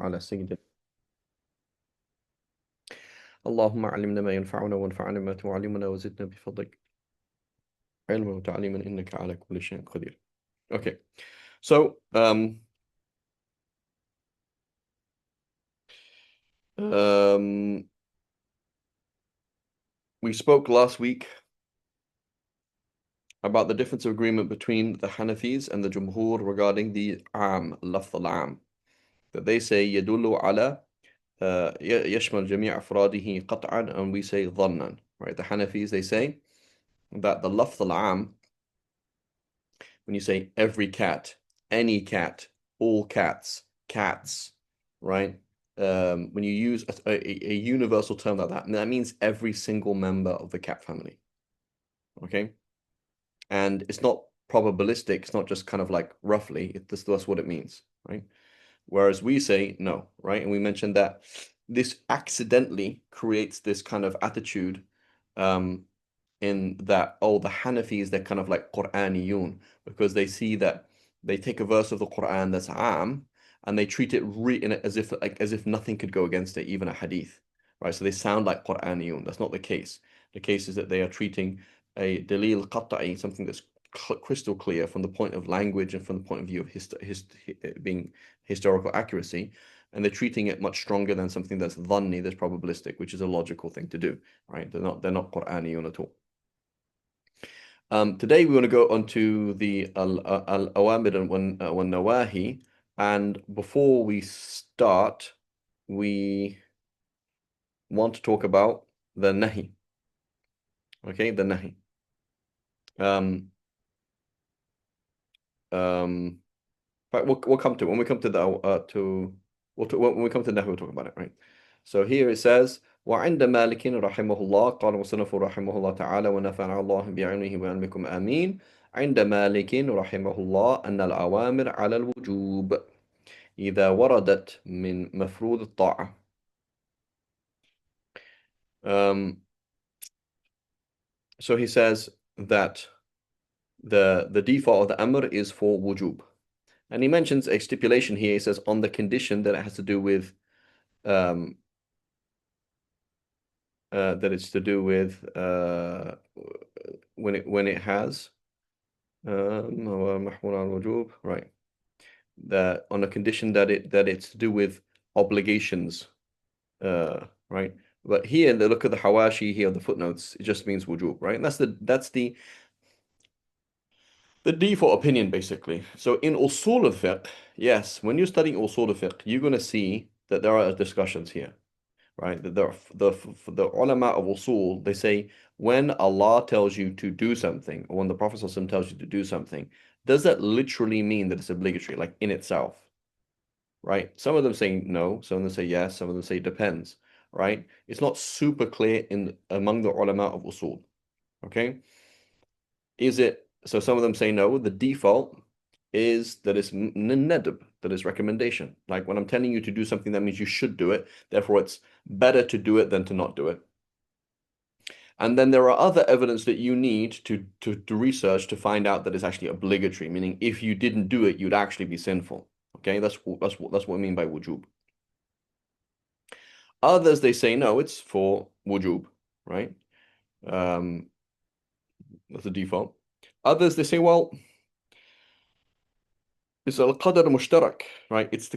على سيدنا اللهم علمنا ما ينفعنا وانفعنا ما تعلمنا وزدنا بفضلك علما وتعليما إنك على كل شيء قدير. Okay, so um, we spoke last week about the difference of agreement between the Hanafis and the Jumhur regarding the lafz al-am, that they say يدل على يشمل جميع أفراده قطعا, and we say ظنا, right? The Hanafis, they say that the lafz al-am, when you say every cat, any cat, all cats, cats, right? When you use a universal term like that, that means every single member of the cat family, okay? And it's not probabilistic, it's not just kind of like roughly, that's what it means, right? Whereas we say no, right? And we mentioned that this accidentally creates this kind of attitude in that, oh, the Hanafis, they're kind of like Qur'aniyun, because they see that they take a verse of the Qur'an that's am, and they treat it as if nothing could go against it, even a hadith, right? So they sound like Qur'aniyun. That's not the case. The case is that they are treating a dalil qat'i, something that's crystal clear from the point of language and from the point of view of being historical accuracy, and they're treating it much stronger than something that's dhanni, that's probabilistic, which is a logical thing to do, right? They're not Qur'aniyun at all. Today we want to go on to the al-awamir and nawahi, and before we start, we want to talk about the nahi. Okay, the nahi. But we'll come to it. When we come to the when we come to nahi, we'll talk about it, right? So here it says, وعند مالك رحمه الله قال مصنف رحمه الله تعالى ونفعنا الله بعلمه وعلمكم آمين. عند مالك رحمه الله أن الأوامر على الوجوب إذا وردت من مفروض الطاعة. So he says that the default of the amr is for wujub. And he mentions a stipulation here. He says on the condition that it has to do with that it's to do with when it has right, that on a condition that it's to do with obligations, right? But here, the look at the hawashi here, the footnotes, it just means wujub, right? And that's the default opinion, basically. So in usul al-fiqh, yes, when you're studying usul al-fiqh, you're going to see that there are discussions here, right? The ulama of usul, they say when Allah tells you to do something, or when the Prophet ﷺ tells you to do something, does that literally mean that it's obligatory, like in itself, right? Some of them say no, some of them say yes, some of them say it depends, right? It's not super clear among the ulama of usul, okay? So some of them say no, the default is that it's nadab, that is recommendation. Like when I'm telling you to do something, that means you should do it. Therefore, it's better to do it than to not do it. And then there are other evidence that you need to research to find out that it's actually obligatory, meaning if you didn't do it, you'd actually be sinful. Okay, that's what I mean by wujub. Others, they say no, it's for wujub, right? That's the default. Others, they say, well, it's al-qadar mushtarak, right? It's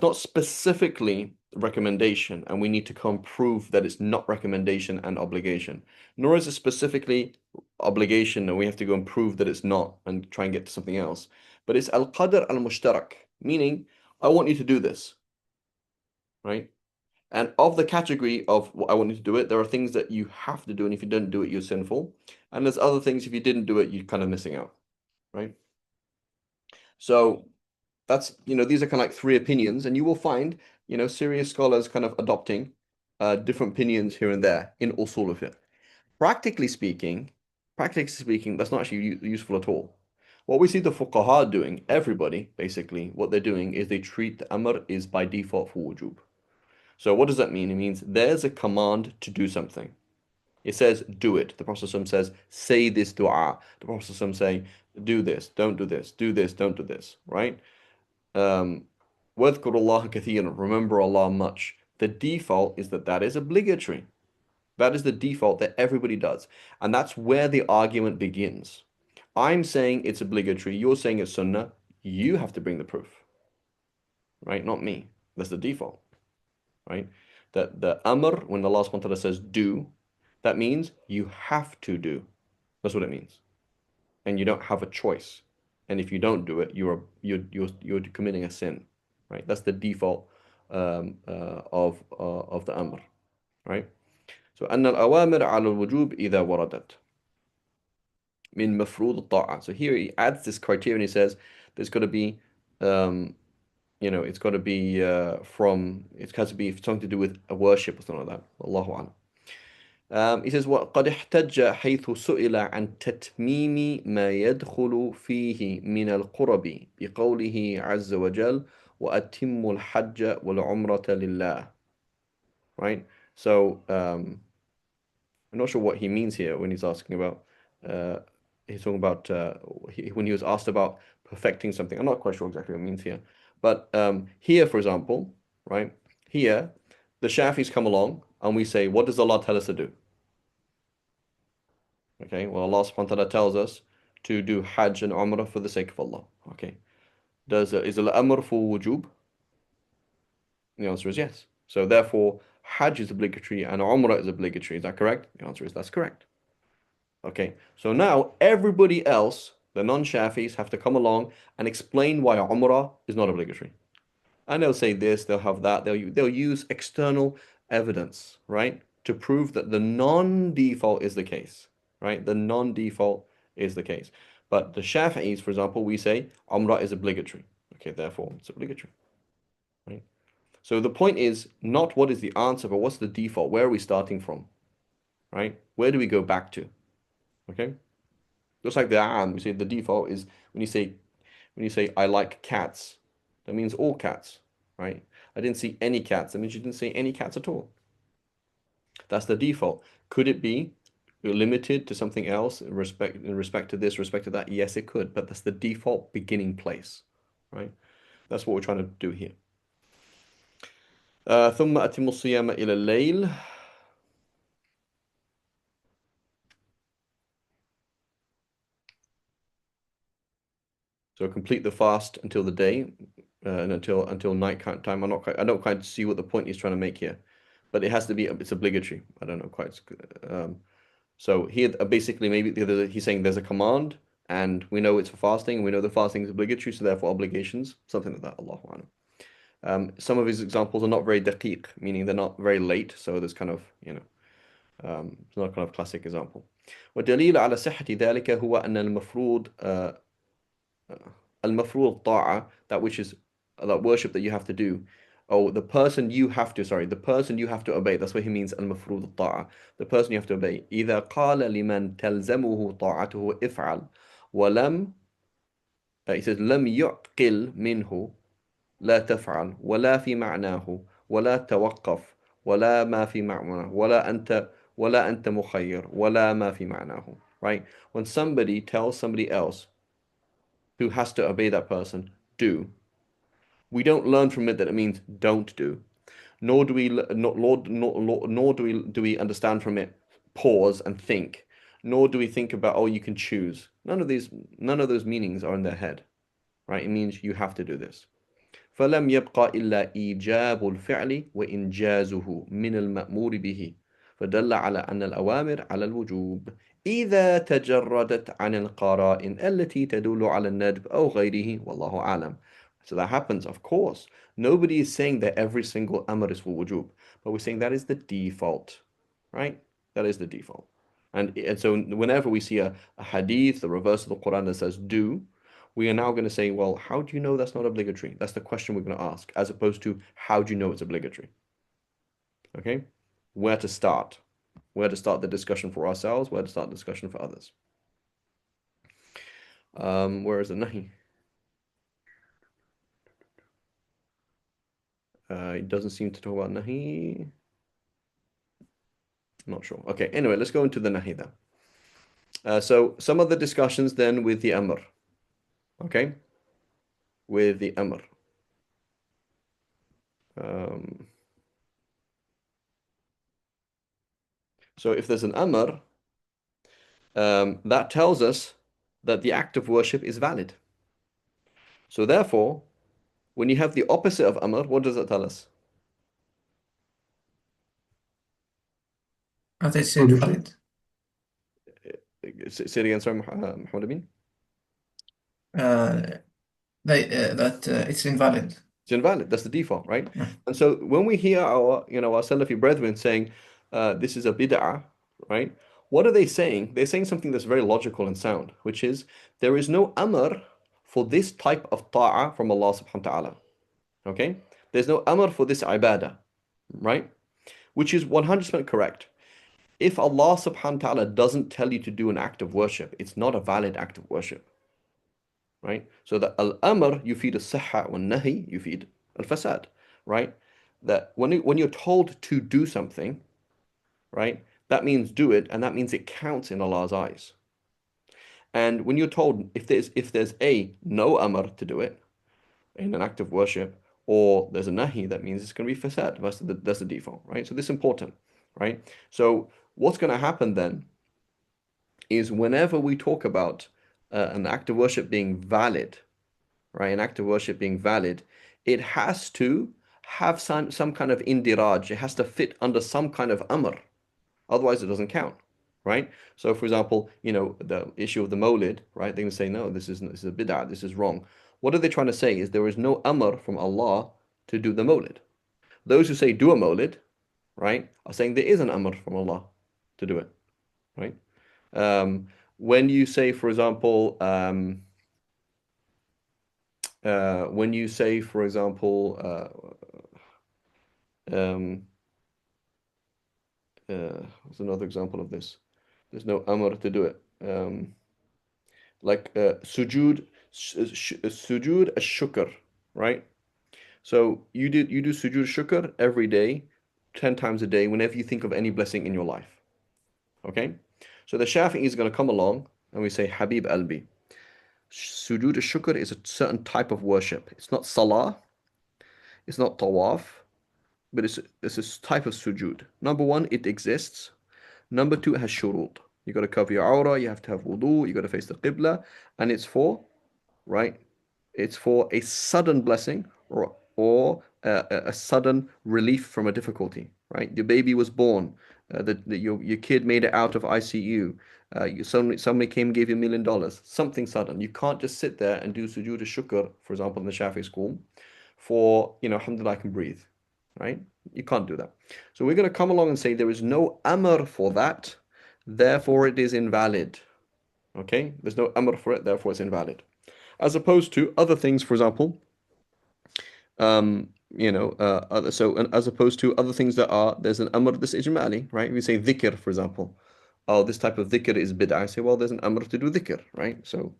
not specifically recommendation, and we need to come prove that it's not recommendation and obligation. Nor is it specifically obligation, and we have to go and prove that it's not and try and get to something else. But it's al-qadar al-mushtarak, meaning I want you to do this, right? And of the category of I want you to do it, there are things that you have to do, and if you don't do it, you're sinful. And there's other things, if you didn't do it, you're kind of missing out, right? So that's, these are kind of like three opinions, and you will find, serious scholars kind of adopting different opinions here and there in usul of it. Practically speaking, that's not actually useful at all. What we see the fuqaha doing, everybody, basically, what they're doing is they treat the amr is by default for wujub. So what does that mean? It means there's a command to do something. It says, do it. The Prophet ﷺ says, say this dua. The Prophet ﷺ say, do this, don't do this, do this, don't do this, right? وَاذْكُرُوا اللَّهَ كَثِيرًا. Remember Allah much. The default is that that is obligatory. That is the default that everybody does. And that's where the argument begins. I'm saying it's obligatory. You're saying it's sunnah. You have to bring the proof, right? Not me. That's the default, right? That the amr, when Allah subhanahu wa ta'ala says do, that means you have to do. That's what it means. And you don't have a choice. And if you don't do it, you're committing a sin, right? That's the default of the amr, right? So أن الأوامر على الوجوب إذا وردت من مفروض الطاعة. So here he adds this criterion. He says there's got to be, um, it's got to be it has to be something to do with a worship or something like that. Allahu a'lam. He says وقد احتج حيث سئل عن تتميم ما يدخل فيه من القرب بقوله عز وجل وأتم الحج والعمرة لله. Right? So I'm not sure what he means here when he's asking about uh, he's talking about when he was asked about perfecting something. I'm not quite sure exactly what it means here, but here, for example, right here, the Shafis come along and we say, what does Allah tell us to do? Okay, well, Allah subhanahu wa ta'ala tells us to do Hajj and Umrah for the sake of Allah. Okay, is al-amr for wujub? The answer is yes. So therefore, Hajj is obligatory and Umrah is obligatory. Is that correct? The answer is that's correct. Okay, so now everybody else, the non-Shafis, have to come along and explain why Umrah is not obligatory. And they'll say this, they'll have that, they'll use external evidence, right, to prove that the non-default is the case, right? The non-default is the case. But the Shafi'is, for example, we say Umrah is obligatory. Okay, therefore it's obligatory, right? So the point is not what is the answer, but what's the default? Where are we starting from, right? Where do we go back to? Okay? Just like the am, we say the default is when you say I like cats, that means all cats, right? I didn't see any cats. That means you didn't see any cats at all. That's the default. Could it be limited to something else in respect to this, respect to that? Yes, it could, but that's the default beginning place, right? That's what we're trying to do here. ثم أتم الصيام إلى الليل. So complete the fast until the day, and until night time. I don't quite see what the point he's trying to make here, but it has to be. It's obligatory. I don't know quite. So here, basically, maybe he's saying there's a command, and we know it's for fasting, and we know the fasting is obligatory, so therefore obligations, something like that. Allahu a'lam. Some of his examples are not very daqiq, meaning they're not very late. So there's kind of, it's not a kind of classic example. والدليل على صحة ذلك هو أن المفروض al-mafruḍ ta'a, that which is that worship that you have to do. Oh, the person you have to obey. That's what he means al-mafruḍ ta'a. The person you have to obey. إذا قال لمن تلزمه طاعته افعل ولم he says لم يعقل منه لا تفعل ولا في معناه ولا توقف ولا ما في معناه ولا أنت مخير ولا ما في معناه. Right? When somebody tells somebody else who has to obey that person, do. We don't learn from it that it means don't do, nor do we nor do we understand from it pause and think, nor do we think about oh you can choose. None of those meanings are in their head, right? It means you have to do this. فلم يبقى إلا إيجاب الفعل وإنجازه من المأمور به فدل على أن الأوامر على الوجوب إذا تجردت عن القرائن التي تدل على الندب أو غيره والله أعلم. So that happens, of course. Nobody is saying that every single amr is for wujub, but we're saying that is the default, right? That is the default. And so whenever we see a hadith, the reverse of the Quran that says do, we are now going to say, well, how do you know that's not obligatory? That's the question we're going to ask, as opposed to how do you know it's obligatory? Okay? Where to start? Where to start the discussion for ourselves, where to start the discussion for others. Where is the nahi? It doesn't seem to talk about nahi. I'm not sure. Okay, anyway, let's go into the nahi then. So some of the discussions then with the amr. Okay? With the amr. Um, so if there's an amr, that tells us that the act of worship is valid. So therefore, when you have the opposite of amr, what does that tell us? That is invalid. Say it again, sorry, Muhammad Amin. Uh, that it's invalid. It's invalid. That's the default, right? Yeah. And so when we hear our Salafi brethren saying this is a bid'ah, right? What are they saying? They're saying something that's very logical and sound, which is there is no amr for this type of ta'ah from Allah subhanahu wa ta'ala. Okay? There's no amr for this ibadah, right? Which is 100% correct. If Allah subhanahu wa ta'ala doesn't tell you to do an act of worship, it's not a valid act of worship, right? So the al-amr يفيد الصحة والنهي يفيد الفساد, right? That when you're told to do something, right, that means do it, and that means it counts in Allah's eyes. And when you're told if there's a no amr to do it in an act of worship, or there's a nahi, that means it's going to be fasad. That's the default, right? So this is important, right? So what's going to happen then is whenever we talk about an act of worship being valid, right? An act of worship being valid, it has to have some kind of indiraj. It has to fit under some kind of amr. Otherwise, it doesn't count, right? So, for example, the issue of the mawlid, right? They're going to say, no, this is a bid'ah, this is wrong. What are they trying to say is there is no amr from Allah to do the mawlid. Those who say do a mawlid, right, are saying there is an amr from Allah to do it, right? Um, when you say, for example, when you say, for example, um, what's another example of this? There's no amr to do it. Like sujud ash-shukr, right? So you do sujud shukr every day, 10 times a day, whenever you think of any blessing in your life. Okay? So the Shafi'i is going to come along and we say, Habib Albi. Sujud ash-shukr is a certain type of worship. It's not salah, it's not tawaf, but it's a type of sujud. Number one, it exists. Number two, it has shurut. You got to cover your aura, you have to have wudu, you got to face the qibla, and it's for, right? It's for a sudden blessing or a sudden relief from a difficulty, right? Your baby was born, your kid made it out of ICU, somebody came and gave you $1 million, something sudden. You can't just sit there and do sujood shukr, for example, in the Shafi school, for, alhamdulillah, I can breathe, right? You can't do that. So we're going to come along and say there is no amr for that, therefore it is invalid. Okay? There's no amr for it, therefore it's invalid. As opposed to other things, for example, as opposed to other things there's an amr, this ijma'ali, right? We say dhikr, for example. Oh, this type of dhikr is bid'ah. I say, well, there's an amr to do dhikr, right? So,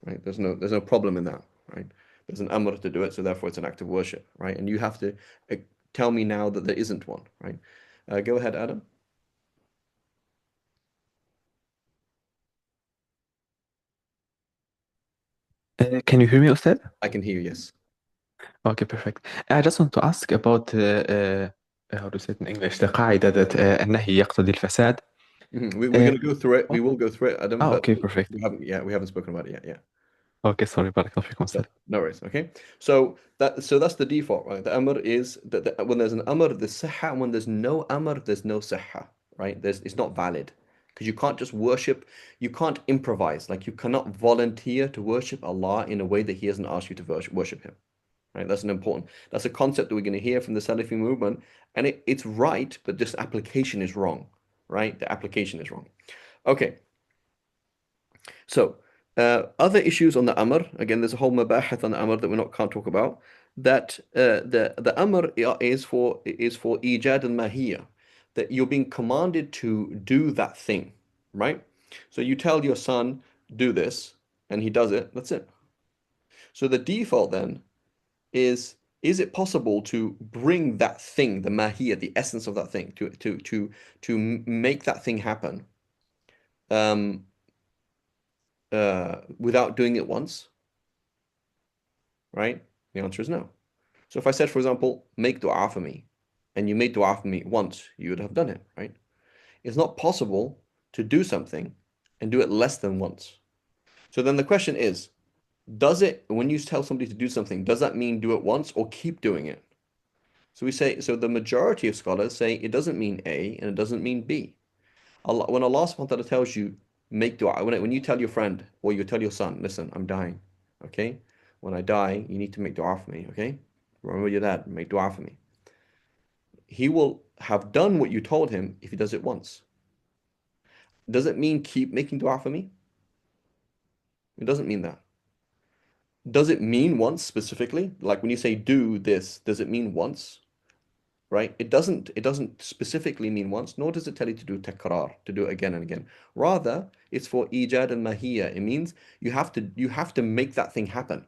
right, there's no problem in that, right? There's an amr to do it, so therefore it's an act of worship, right? And you have to tell me now that there isn't one, right? Go ahead, Adam. Can you hear me, Ustad? I can hear you, yes. Okay, perfect. I just want to ask about how to say it in English, the قاعدة that النهي يقتضي الفساد. We're Uh, going to go through it. We what? will go through it, Adam, Ah, but okay, perfect. we haven't spoken about it yet. Yeah. Okay, sorry, بارك الله فيكم No, أستاذ. no worries. Okay. So that's the default, right? The amr is that when there's an amr, there's sihha, and when there's no amr, there's no sihha, right? It's not valid because you can't just worship, you can't improvise. Like you cannot volunteer to worship Allah in a way that He hasn't asked you to worship Him, right? That's a concept that we're going to hear from the Salafi movement, and it's right, but just application is wrong, right? The application is wrong. Okay. So, other issues on the Amr, again, there's a whole mabahith on the Amr that can't talk about. That the Amr is for ijad al mahiyya, that you're being commanded to do that thing, right? So you tell your son, do this, and he does it, that's it. So the default then is it possible to bring that thing, the mahiyya, the essence of that thing, to make that thing happen, um, without doing it once? Right? The answer is no. So if I said, for example, make dua for me, and you made dua for me once, you would have done it, right? It's not possible to do something and do it less than once. So then the question is, does it, when you tell somebody to do something, does that mean do it once or keep doing it? So we say, so the majority of scholars say it doesn't mean A and it doesn't mean B. Allah, when Allah subhanahu wa ta'ala tells you, make dua, when you tell your friend or you tell your son, listen, I'm dying, okay? When I die, you need to make dua for me, okay? Remember your dad, make dua for me. He will have done what you told him if he does it once. Does it mean keep making dua for me? It doesn't mean that. Does it mean once specifically? Like when you say do this, does it mean once? Right? It doesn't specifically mean once, nor does it tell you to do takrar, to do it again and again. Rather, it's for ijad and mahiyya. It means you have to make that thing happen.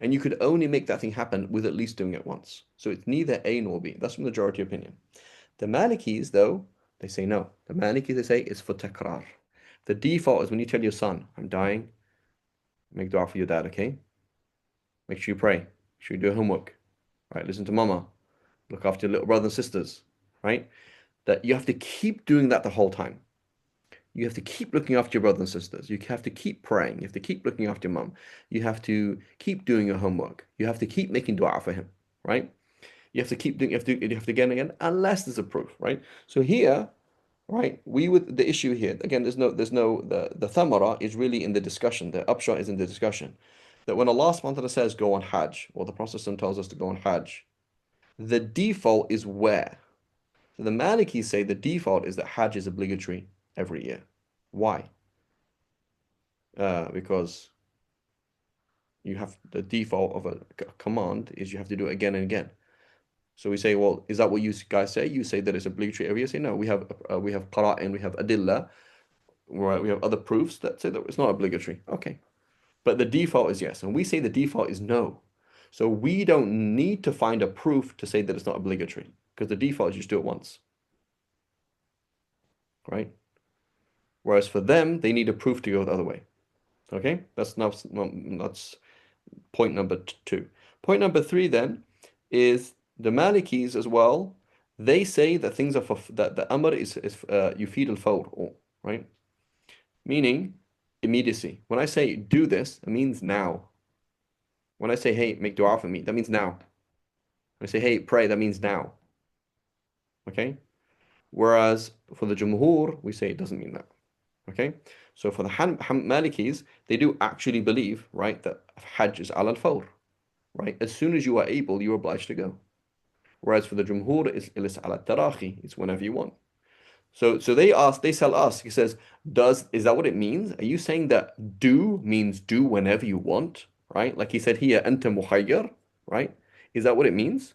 And you could only make that thing happen with at least doing it once. So it's neither A nor B. That's the majority opinion. The Malikis, though, they say no. The Malikis, they say it's for takrar. The default is when you tell your son, I'm dying, make dua for your dad, okay? Make sure you pray. Make sure you do your homework. Right? Listen to mama. Look after your little brothers and sisters. Right? That you have to keep doing that the whole time. You have to keep looking after your brothers and sisters. You have to keep praying. You have to keep looking after your mum. You have to keep doing your homework. You have to keep making dua for him. Right? You have to keep doing. You have to again and again, unless there's a proof. Right? So here, right, we would the issue here again. There's no the thamara is really in the discussion. The upshot is in the discussion that when Allah subhanahu wa ta'ala says go on Hajj, or the Prophet tells us to go on Hajj, the default is where? So the Malikis say the default is that Hajj is obligatory every year. Why? Because you have the default of a command is you have to do it again and again. So we say, well, is that what you guys say? You say that it's obligatory every year. Say no. We have qara'in, we have adillah, right? We have other proofs that say that it's not obligatory. Okay, but the default is yes, and we say the default is no. So we don't need to find a proof to say that it's not obligatory because the default is you just do it once, right? Whereas for them, they need a proof to go the other way. Okay, that's point number two. Point number three then is the Malikis as well. They say that things are for that the amr is yufid al-fawr, right? Meaning immediacy. When I say do this, it means now. When I say hey, make dua for me, that means now. When I say hey, pray, that means now. Okay? Whereas for the Jumhur, we say it doesn't mean that. Okay? So for the Malikis, they do actually believe, right, that Hajj is al fawr, right? As soon as you are able, you're obliged to go. Whereas for the Jumhur, it's al tarahi, it's whenever you want. So they tell us, he says, is that what it means? Are you saying that do means do whenever you want, right? Like he said here, anta mukhayyar, right? Is that what it means?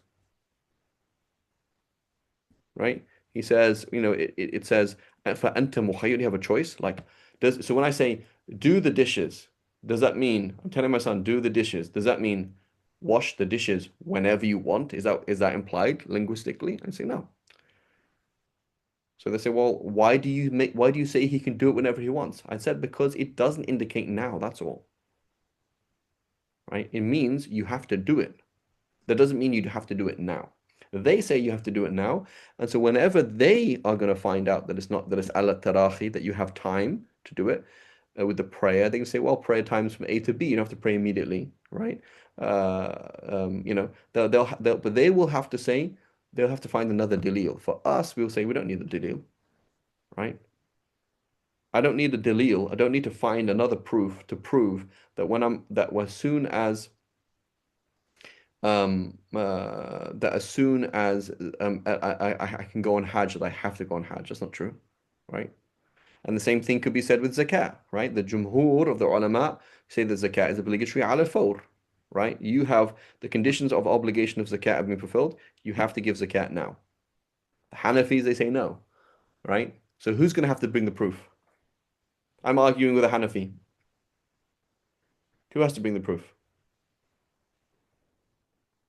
Right? He says, it says, for anta mukhayyar, you have a choice. Like, so when I say do the dishes, does that mean, I'm telling my son, do the dishes, does that mean wash the dishes whenever you want? Is that implied linguistically? I say no. So they say, well, why do you say he can do it whenever he wants? I said because it doesn't indicate now, that's all. Right? It means you have to do it. That doesn't mean you have to do it now. They say you have to do it now, and so whenever they are going to find out that it's ala tarahi, that you have time to do it with the prayer, they can say, well, prayer times from A to B. You don't have to pray immediately, right? But they will have to say they'll have to find another dalil. For us, we'll say we don't need the dalil, right? I don't need a dalil. I don't need to find another proof to prove that as soon as I can go on Hajj, that I have to go on Hajj. That's not true, right? And the same thing could be said with zakat, right? The jumhur of the ulama say that zakat is obligatory ala fawr, right? You have the conditions of obligation of zakat have been fulfilled. You have to give zakat now. The Hanafis, they say no, right? So who's going to have to bring the proof? I'm arguing with a Hanafi. Who has to bring the proof?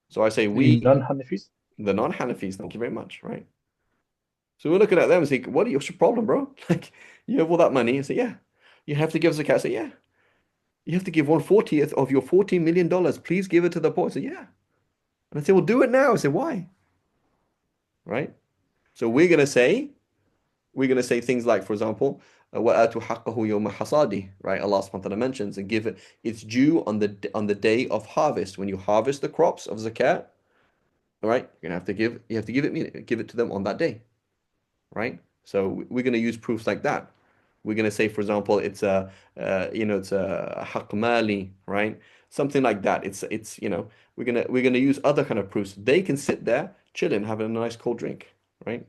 So I say we, Non-Hanafis? the non-Hanafis, thank you very much, right? So we're looking at them and say, what's your problem, bro? Like, you have all that money. And say, yeah. You have to give zakat. I say, yeah. You have to give 1/40th of your $14 million. Please give it to the poor. I say, yeah. And I say, well, do it now. I say, why? Right? So we're gonna say things like, for example, وَآتُوا حَقَّهُ يَوْمَ حَصَادِهِ, right? Allah subhanahu wa ta'ala mentions and give it its due on the day of harvest. When you harvest the crops of zakat, all right, you're gonna have to give it to them on that day, right? So we're gonna use proofs like that. We're gonna say, for example, it's a haqq mali, right? Something like that. We're gonna use other kind of proofs. They can sit there, chilling, having a nice cold drink, right?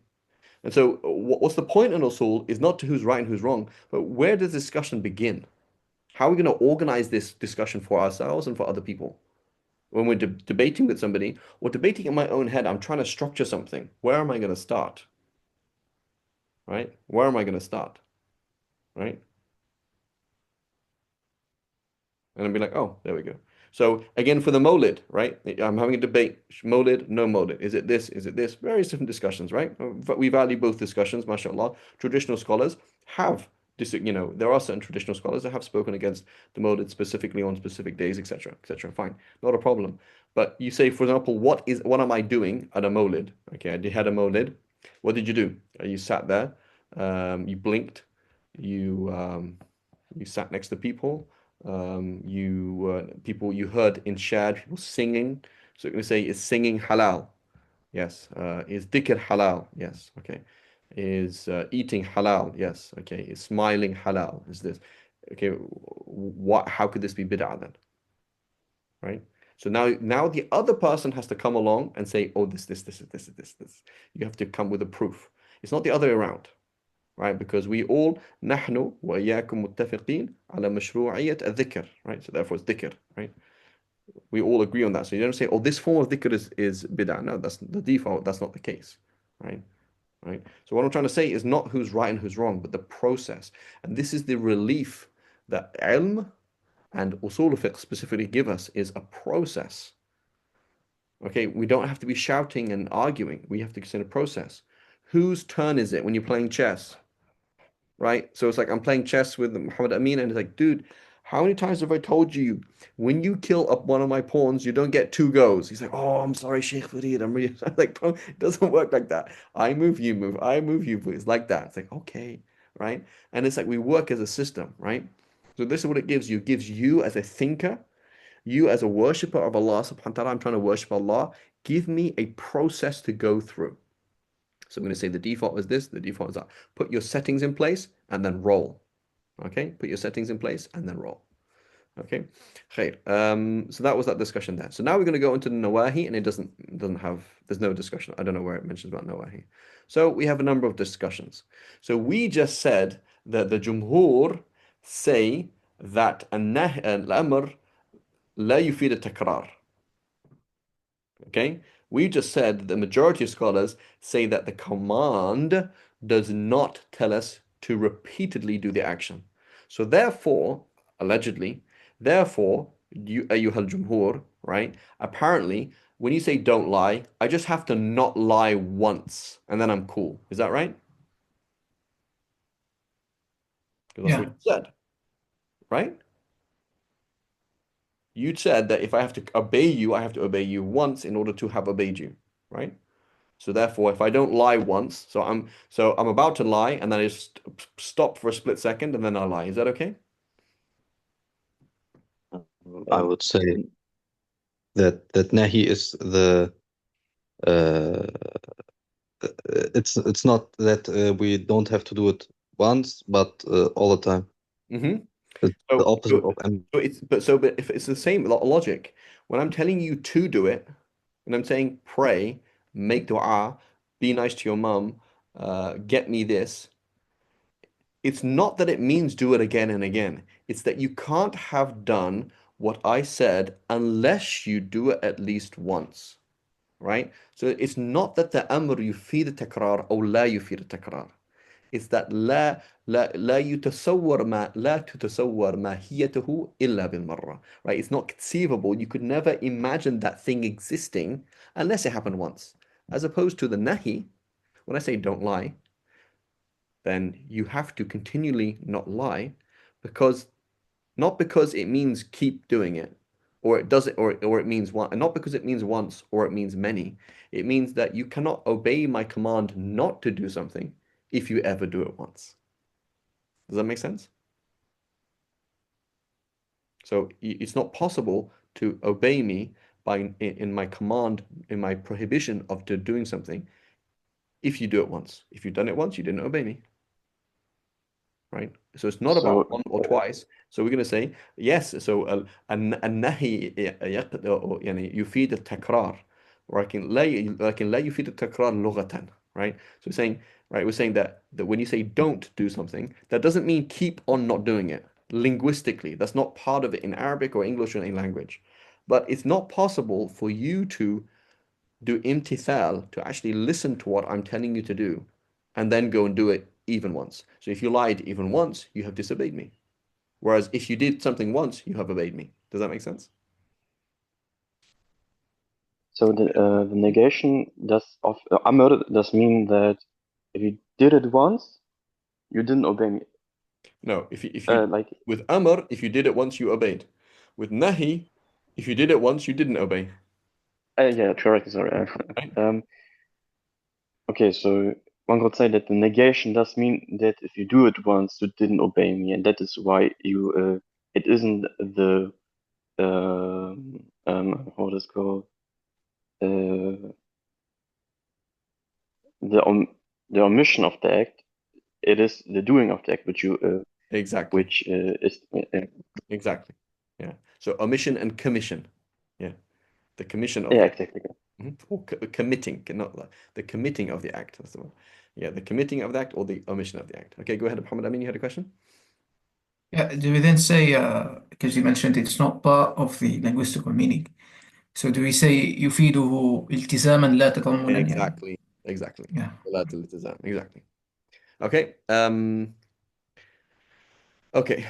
And so, what's the point in usul is not to who's right and who's wrong, but where does discussion begin? How are we going to organize this discussion for ourselves and for other people? When we're debating with somebody or debating in my own head, I'm trying to structure something. Where am I going to start? Right? Where am I going to start? Right? And I'd be like, oh, there we go. So again, for the Molid, right? I'm having a debate. Molid, no Molid. Is it this? Is it this? Various different discussions, right? But we value both discussions, mashallah. Traditional scholars have there are certain traditional scholars that have spoken against the Molid specifically on specific days, etc., etc. Fine, not a problem. But you say, for example, what am I doing at a Molid? Okay, I had a Molid. What did you do? You sat there, you blinked, you you sat next to people. You heard in shad people singing. So you're going to say, is singing halal? Yes. Is dhikr halal? Yes. Okay. Is eating halal? Yes. Okay. Is smiling halal? Is this? Okay. What? How could this be bid'ah then? Right? So now the other person has to come along and say, oh, this. You have to come with a proof. It's not the other way around, right? Because we all نحن وإياكم متفقين على مشروعية الذكر, right? So therefore it's dhikr, right? We all agree on that. So you don't say, oh, this form of dhikr is bid'ah. No, that's the default. That's not the case, right? Right. So what I'm trying to say is not who's right and who's wrong, but the process. And this is the relief that ilm and usul fiqh specifically give us is a process. Okay, we don't have to be shouting and arguing. We have to consider process. Whose turn is it when you're playing chess? Right? So it's like I'm playing chess with Muhammad Amin, and it's like, dude, how many times have I told you when you kill up one of my pawns, you don't get two goes? He's like, oh, I'm sorry, Sheikh Farid. I'm really I'm like, bro, it doesn't work like that. I move, you move. I move, you move. It's like that. It's like, okay, right? And it's like we work as a system, right? So this is what it gives you. It gives you as a thinker, you as a worshipper of Allah subhanahu wa ta'ala, I'm trying to worship Allah. Give me a process to go through. So I'm going to say the default is this, the default is that. Put your settings in place and then roll. Okay, put your settings in place and then roll. Okay, khair. So that was that discussion there. So now we're going to go into the nawahi, and it doesn't have there's no discussion. I don't know where it mentions about nawahi. So we have a number of discussions. So we just said that the jumhur say that al-amr la yufid al-takrar. Okay, we just said the majority of scholars say that the command does not tell us to repeatedly do the action. So therefore, allegedly, therefore, you ayyuhal jumhur, right? Apparently, when you say don't lie, I just have to not lie once and then I'm cool. Is that right? Because that's what Yeah. you said, right? You said that if I have to obey you, I have to obey you once in order to have obeyed you, right? So therefore, if I don't lie once, so I'm about to lie and then I just stop for a split second and then I lie. Is that okay? I would say that nahi is the uh, it's not that we don't have to do it once, but all the time. Mm-hmm. It's the So, opposite so, of am. but if it's the same logic, when I'm telling you to do it, and I'm saying pray, make dua, be nice to your mum, get me this, it's not that it means do it again and again. It's that you can't have done what I said unless you do it at least once. Right? So it's not that the amr يفيد التكرار أو لا يفيد التكرار. It's that لا يتصور ما لا تتصور ماهيته إلا بالمرة. Right? It's not conceivable. You could never imagine that thing existing unless it happened once. As opposed to the nahi, when I say don't lie, then you have to continually not lie because not because it means keep doing it or it does it, or it means one, and not because it means once or it means many. It means that you cannot obey my command not to do something if you ever do it once. Does that make sense? So it's not possible to obey me by in my command, in my prohibition of doing something if you do it once. If you've done it once, you didn't obey me, right? So it's not about So one or twice. So we're going to say yes. So النهي يعني يفيد التكرار لكن لا يفيد التكرار لغة, right? So we're saying, right, we're saying that when you say don't do something, that doesn't mean keep on not doing it. Linguistically, that's not part of it in Arabic or English or any language. But it's not possible for you to do imtithal, to actually listen to what I'm telling you to do, and then go and do it even once. So if you lied even once, you have disobeyed me. Whereas if you did something once, you have obeyed me. Does that make sense? so the negation does of amr does mean that if you did it once, you didn't obey me. No, if you Like with amr, if you did it once, you obeyed. With nahi, if you did it once, you didn't obey. yeah, correct. Sorry. Right? Okay, so one could say that the negation does mean that if you do it once, you didn't obey me, and that is why you it isn't the what is called uh, the the omission of the act. It is the doing of the act which you Exactly. which is Exactly. Yeah. So omission and commission. Yeah. The commission of yeah, the act. exactly. Or committing, not the committing of the act. That's the one. Yeah, the committing of the act or the omission of the act. Okay, go ahead, Muhammad Amin, you had a question? Yeah, do we then say, because you mentioned it's not part of the linguistical meaning, so do we say يفيده التزاما لا تضمنا يعني? Exactly. Exactly. Yeah. Exactly. Okay. Okay.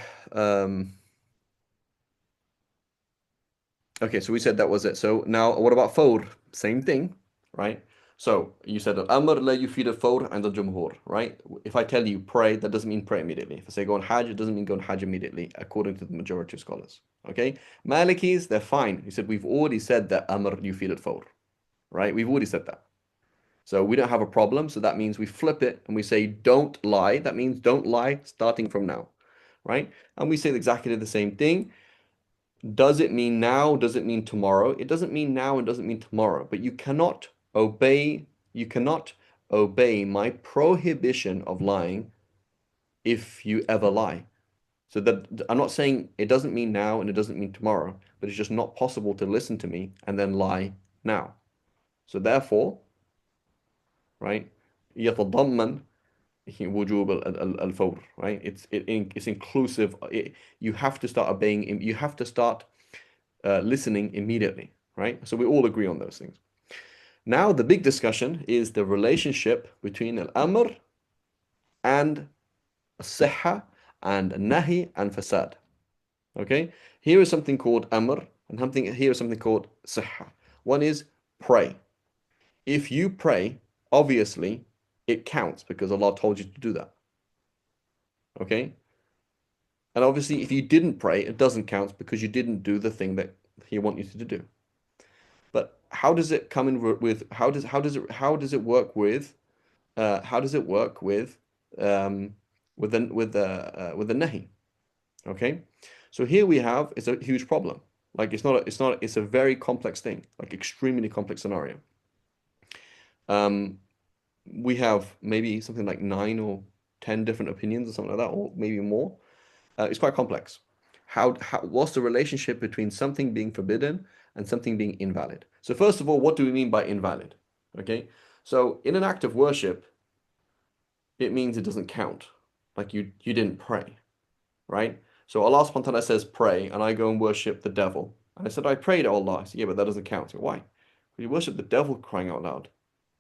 Okay, so we said that was it. So now what about fawr? Same thing, right? So you said al-amr la yufid al-fawr and al-jumhur, right? If I tell you pray, that doesn't mean pray immediately. If I say go on hajj, it doesn't mean go on hajj immediately, according to the majority of scholars. Okay? Malikis, they're fine. He said we've already said that amr yufid al-fawr, right? We've already said that. So we don't have a problem. So that means we flip it and we say don't lie. That means don't lie starting from now, right? And we say exactly the same thing. Does it mean now? Does it mean tomorrow? It doesn't mean now and doesn't mean tomorrow, but you cannot obey my prohibition of lying if you ever lie. So that I'm not saying it doesn't mean now and it doesn't mean tomorrow, but it's just not possible to listen to me and then lie now. So therefore, right, يتضمن وجوب الفور, right? It's inclusive. You have to start obeying. You have to start listening immediately, right? So we all agree on those things. Now the big discussion is the relationship between al-amr and al-sihha and nahi and fasad. Okay? Here is something called amr and here is something called sihha. One is pray. If you pray, obviously it counts because Allah told you to do that. Okay? And obviously if you didn't pray, it doesn't count because you didn't do the thing that He wants you to do. But how does it come in with how does it work with how does it work with the nahi? Okay, so here we have it's a huge problem. Like it's a very complex thing, like extremely complex scenario. We have maybe something like 9 or 10 different opinions or something like that, or maybe more. It's quite complex. What's the relationship between something being forbidden and something being invalid? So first of all, what do we mean by invalid? Okay, so in an act of worship, it means it doesn't count. Like you didn't pray, right? So Allah subhanahu wa ta'ala says pray, and I go and worship the devil. And I said, I prayed to Allah. I said, yeah, but that doesn't count. So why? You worship the devil crying out loud.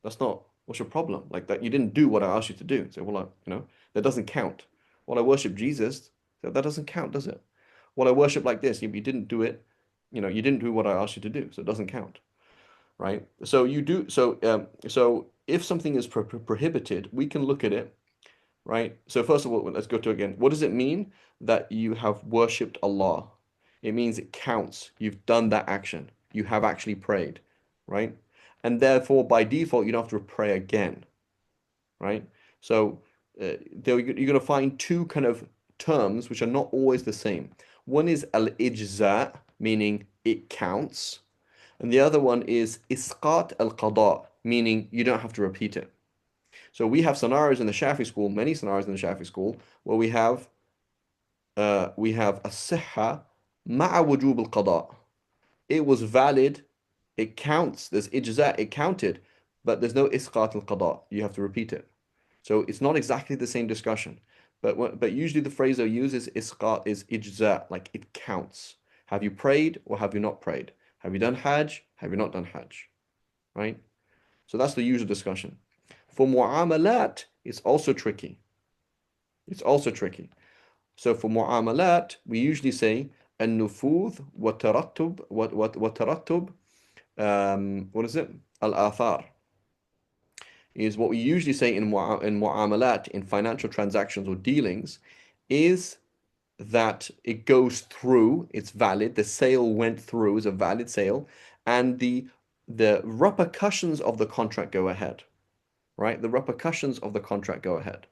That's not, what's your problem? Like that you didn't do what I asked you to do. So well, that doesn't count. Well, I worship Jesus, so that doesn't count, does it? Well, I worship like this, you didn't do it, you didn't do what I asked you to do, so it doesn't count, right? So you do, so if something is prohibited, we can look at it, right? So first of all, let's go to again. What does it mean that you have worshipped Allah? It means it counts. You've done that action. You have actually prayed, right? And therefore, by default, you don't have to pray again, right? So you're going to find two kind of terms which are not always the same. One is al-ijza, meaning it counts, and the other one is isqat al-qada, meaning you don't have to repeat it. So we have scenarios in the Shafi school, many scenarios in the Shafi school, where we have as-sihha ma'a wujub al-qada. It was valid, it counts, there's ijza, it counted, but there's no isqat al-qada. You have to repeat it. So it's not exactly the same discussion. But usually the phrase they'll use is isqat, is ijza, like it counts. Have you prayed or have you not prayed? Have you done hajj? Have you not done hajj? Right? So that's the usual discussion. For mu'amalat, it's also tricky. It's also tricky. So for mu'amalat, we usually say النفوذ وترتب وترتب what is it? Al-athar is what we usually say in mu'amalat, in financial transactions or dealings, is that it goes through, it's valid, the sale went through, is a valid sale, and the repercussions of the contract go ahead, right? The repercussions of the contract go ahead.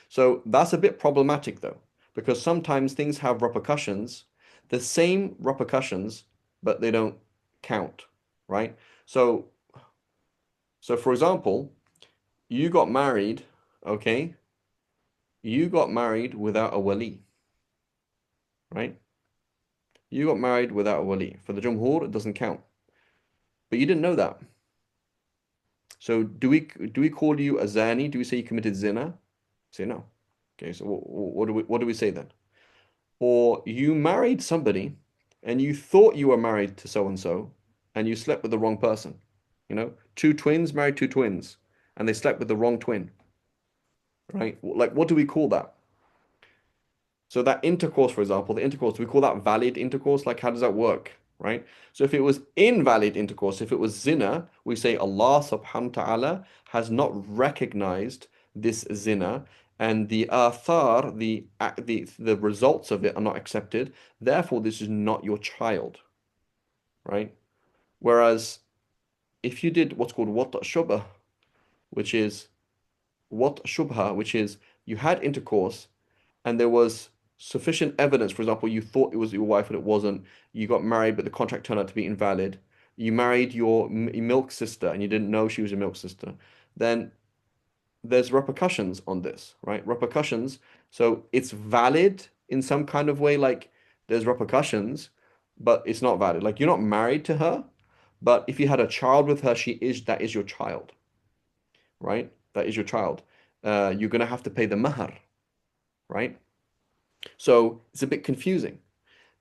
So that's a bit problematic though, because sometimes things have repercussions, the same repercussions, but they don't count, right? So for example, you got married, okay? You got married without a wali, right? You got married without a wali. For the Jumhur, it doesn't count. But you didn't know that. So do we call you a zani? Do we say you committed zina? Say no. Okay, so what do we say then? Or you married somebody and you thought you were married to so and so and you slept with the wrong person. You know, two twins married two twins and they slept with the wrong twin. Right? Like what do we call that? So that intercourse, for example, the intercourse, do we call that valid intercourse? Like how does that work? Right? So if it was invalid intercourse, if it was zina, we say Allah subhanahu wa ta'ala has not recognized this zina and the athar, the results of it are not accepted. Therefore, this is not your child. Right? Whereas if you did what's called wat shubha, which is wat shubha, which is you had intercourse and there was sufficient evidence, for example, you thought it was your wife and it wasn't, you got married but the contract turned out to be invalid, you married your milk sister and you didn't know she was your milk sister, then there's repercussions on this, right? Repercussions. So it's valid in some kind of way, like there's repercussions, but it's not valid. Like you're not married to her, but if you had a child with her, that is your child, right? That is your child. You're gonna have to pay the mahar, right? So it's a bit confusing.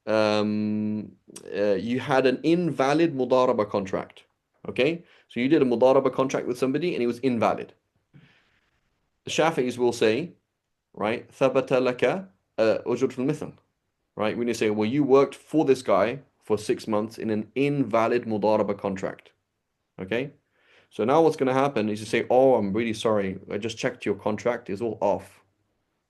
You had an invalid mudaraba contract. Okay? So you did a mudaraba contract with somebody and it was invalid. The Shafi'is will say, right, ثَبَتَ لَكَ أُجْرَةُ الْمِثْلِ. Right? When you say, well, you worked for this guy for 6 months in an invalid mudaraba contract. Okay? So now what's going to happen is you say, oh, I'm really sorry. I just checked your contract. It's all off.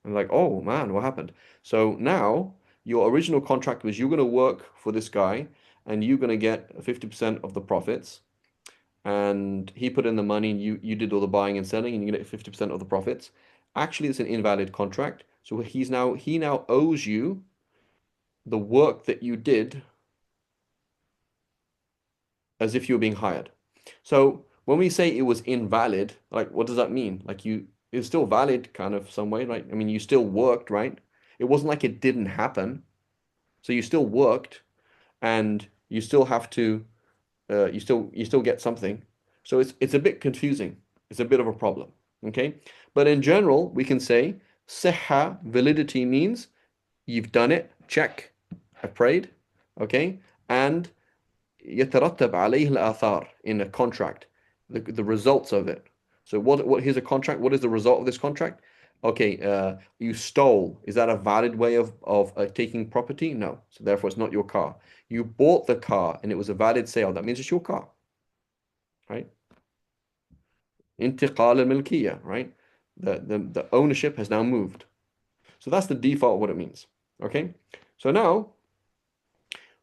And like, oh man, what happened? So now your original contract was you're going to work for this guy and you're going to get 50% of the profits. And he put in the money and you did all the buying and selling and you get 50% of the profits. Actually, it's an invalid contract. So he now owes you the work that you did as if you were being hired. So when we say it was invalid, like what does that mean? Like it's still valid kind of some way, right? I mean, you still worked, right? It wasn't like it didn't happen. So you still worked and you still have to you still get something. So it's a bit confusing. It's a bit of a problem. Okay? But in general, we can say sihha, validity means you've done it, check, I prayed, okay? And يترتب عليه الآثار in a contract, the results of it. So here's a contract. What is the result of this contract? Okay, you stole. Is that a valid way of taking property? No. So therefore, it's not your car. You bought the car and it was a valid sale. That means it's your car, right? انتقال الملكية, right? The ownership has now moved. So that's the default of what it means. Okay. So now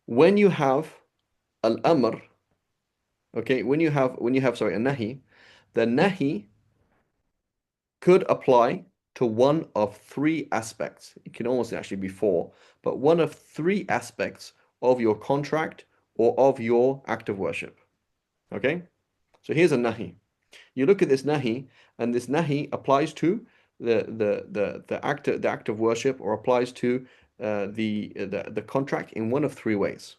when you have al-amr, okay, when you have sorry, a nahi, the nahi could apply to one of three aspects. It can almost actually be four, but one of three aspects of your contract or of your act of worship. Okay? So here's a nahi. You look at this nahi, and this nahi applies to the act of worship, or applies to the contract in one of three ways.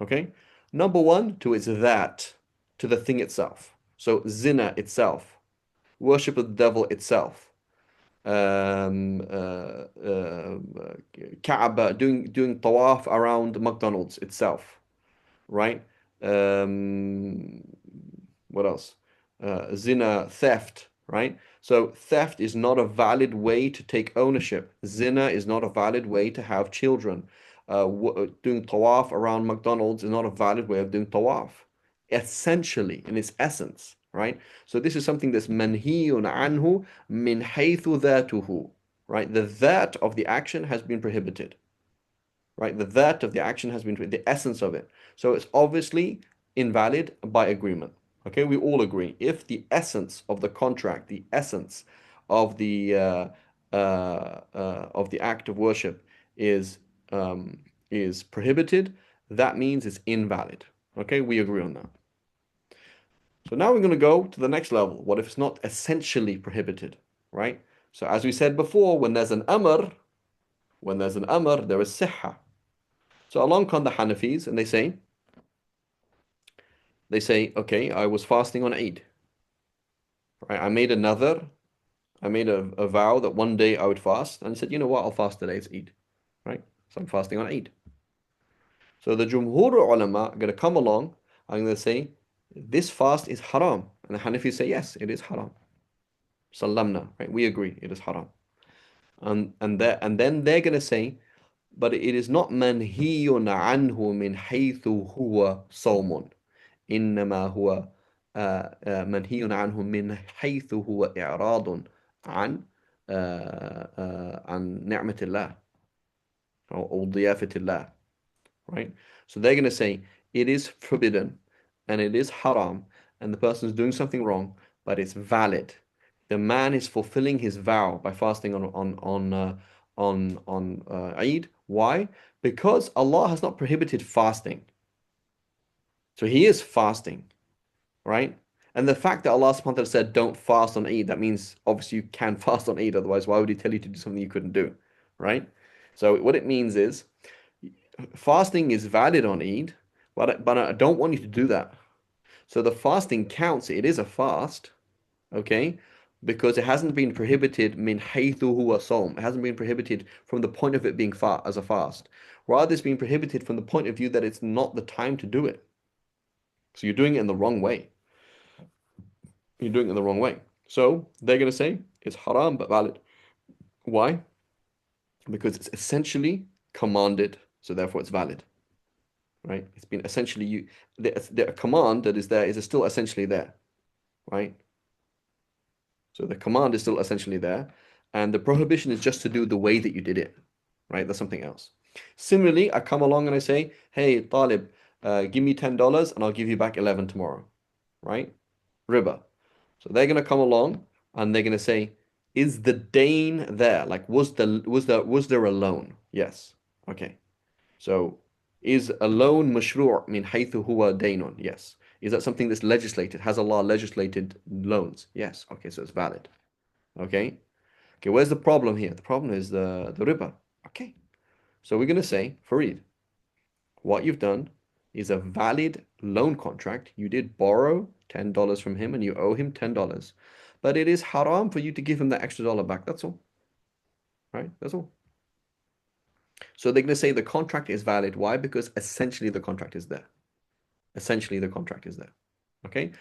Okay? Number one, to its that, to the thing itself. So zina itself, worship of the devil itself, Kaaba, doing tawaf around McDonald's itself, right? What else? Zina, theft, right? So theft is not a valid way to take ownership. Zina is not a valid way to have children. Doing tawaf around McDonald's is not a valid way of doing tawaf. Essentially, in its essence, right? So this is something that's manhiyun anhu min haythu dhatuhu, right? The that of the action has been prohibited, right? The that of the action has been the essence of it. So it's obviously invalid by agreement. Okay, we all agree. If the essence of the contract, the essence of the act of worship is prohibited, that means it's invalid. Okay, we agree on that. So now we're going to go to the next level. What if it's not essentially prohibited, right? So as we said before, when there's an amr, there is sihha. So along come the Hanafis and they say, okay, I was fasting on Eid. Right? I made a vow that one day I would fast, and I said, you know what, I'll fast today, it's Eid. Right? So I'm fasting on Eid. So the Jumhur ulama are going to come along and going to say, this fast is haram. And the Hanafis say, yes, it is haram. Salamna, right? We agree, it is haram. And then they're going to say, but it is not manhiyun anhu min haythu huwa sawmun. إنما هو منهي عنه من حيث هو إعراض عن عن نعمة الله أو ضيافة الله, right? So they're going to say it is forbidden and it is haram and the person is doing something wrong, but it's valid. The man is fulfilling his vow by fasting on Eid. Why? Because Allah has not prohibited fasting. So he is fasting, right? And the fact that Allah subhanahu wa ta'ala said don't fast on Eid, that means obviously you can fast on Eid, otherwise why would he tell you to do something you couldn't do, right? So what it means is fasting is valid on Eid, but I don't want you to do that. So the fasting counts, it is a fast, okay? Because it hasn't been prohibited min haythu huwa sawm. It hasn't been prohibited from the point of it being as a fast. Rather, it's been prohibited from the point of view that it's not the time to do it. So you're doing it in the wrong way. You're doing it in the wrong way. So they're going to say it's haram but valid. Why? Because it's essentially commanded, so therefore it's valid. Right? It's been essentially the command that is there is still essentially there. Right? So the command is still essentially there, and the prohibition is just to do the way that you did it. Right? That's something else. Similarly, I come along and I say, hey, Talib, give me $10 and I'll give you back 11 tomorrow. Right? Riba. So they're going to come along and they're going to say, is the dain there? Like, was there a loan? Yes. Okay. So is a loan mashru' min haythu huwa daynun? Yes. Is that something that's legislated? Has Allah legislated loans? Yes. Okay, so it's valid. Okay. Okay, where's the problem here? The problem is the riba. Okay. So we're going to say, Farid, what you've done is a valid loan contract. You did borrow $10 from him and you owe him $10. But it is haram for you to give him that extra dollar back. That's all. Right? That's all. So they're going to say the contract is valid. Why? Because essentially the contract is there. Essentially the contract is there. Okay?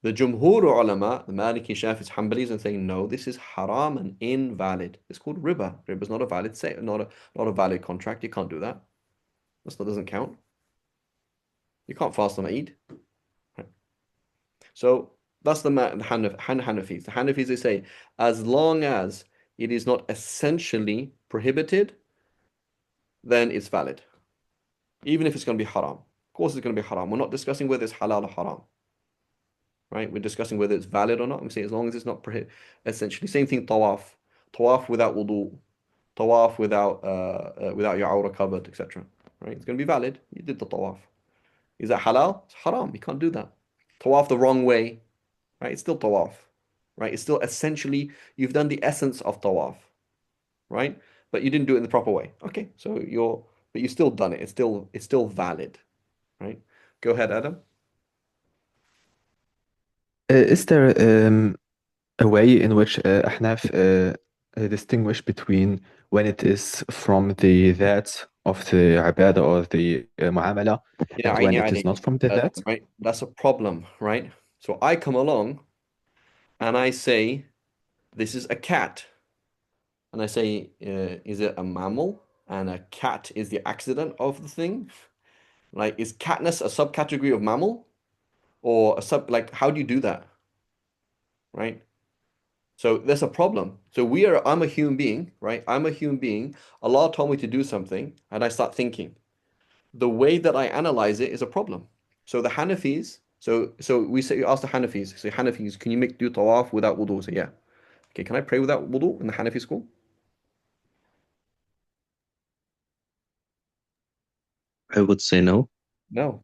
The Jumhur ulama, the Maliki, Shafi'is, Hanbalis, are saying no, this is haram and invalid. It's called riba. Riba is not a valid not a valid contract. You can't do that. That doesn't count. You can't fast on Eid. Right? So that's the Hanafis. The Hanafis, they say, as long as it is not essentially prohibited, then it's valid. even if it's going to be haram. Of course, it's going to be haram. We're not discussing whether it's halal or haram, right? We're discussing whether it's valid or not. I'm saying as long as it's not prohibited. Essentially, same thing. Tawaf, tawaf without wudu, tawaf without your aura covered, etc. Right? It's going to be valid. You did the tawaf. Is that halal? It's haram. You can't do that. Tawaf the wrong way, right? It's still tawaf, right? It's still essentially you've done the essence of tawaf, right? But you didn't do it in the proper way. Okay, so but you still done it. It's still valid, right? Go ahead, Adam. Is there a way in which Ahnaf distinguish between when it is from the that of the ibadah or the muamala Yeah, and when عيني it is عليك. not from the that? Right? That's a problem, right? So I come along and I say, this is a cat. And I say, is it a mammal? And a cat is the accident of the thing. Like, is catness a subcategory of mammal? Or like, how do you do that? Right? So there's a problem. So I'm a human being, right? I'm a human being. Allah told me to do something, and I start thinking. The way that I analyze it is a problem. So the Hanafis, so we ask the Hanafis, say Hanafis, can you do tawaf without wudu? Say yeah. Okay, can I pray without wudu in the Hanafi school? I would say no. No.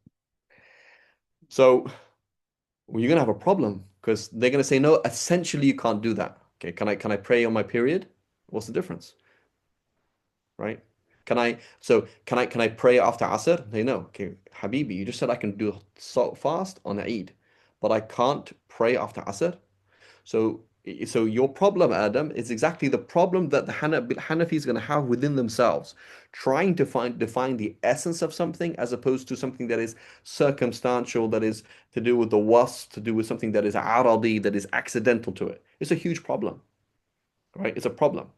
So you're gonna have a problem because they're gonna say no. Essentially, you can't do that. Okay, can I pray on my period? What's the difference, right? Can I pray after Asr? They know. Okay, Habibi, you just said I can do fast on Eid, but I can't pray after Asr. So your problem, Adam, is exactly the problem that the Hanafi is going to have within themselves, trying to define the essence of something as opposed to something that is circumstantial, that is to do with the wasf, to do with something that is aradi, that is accidental to it. It's a huge problem, right? It's a problem,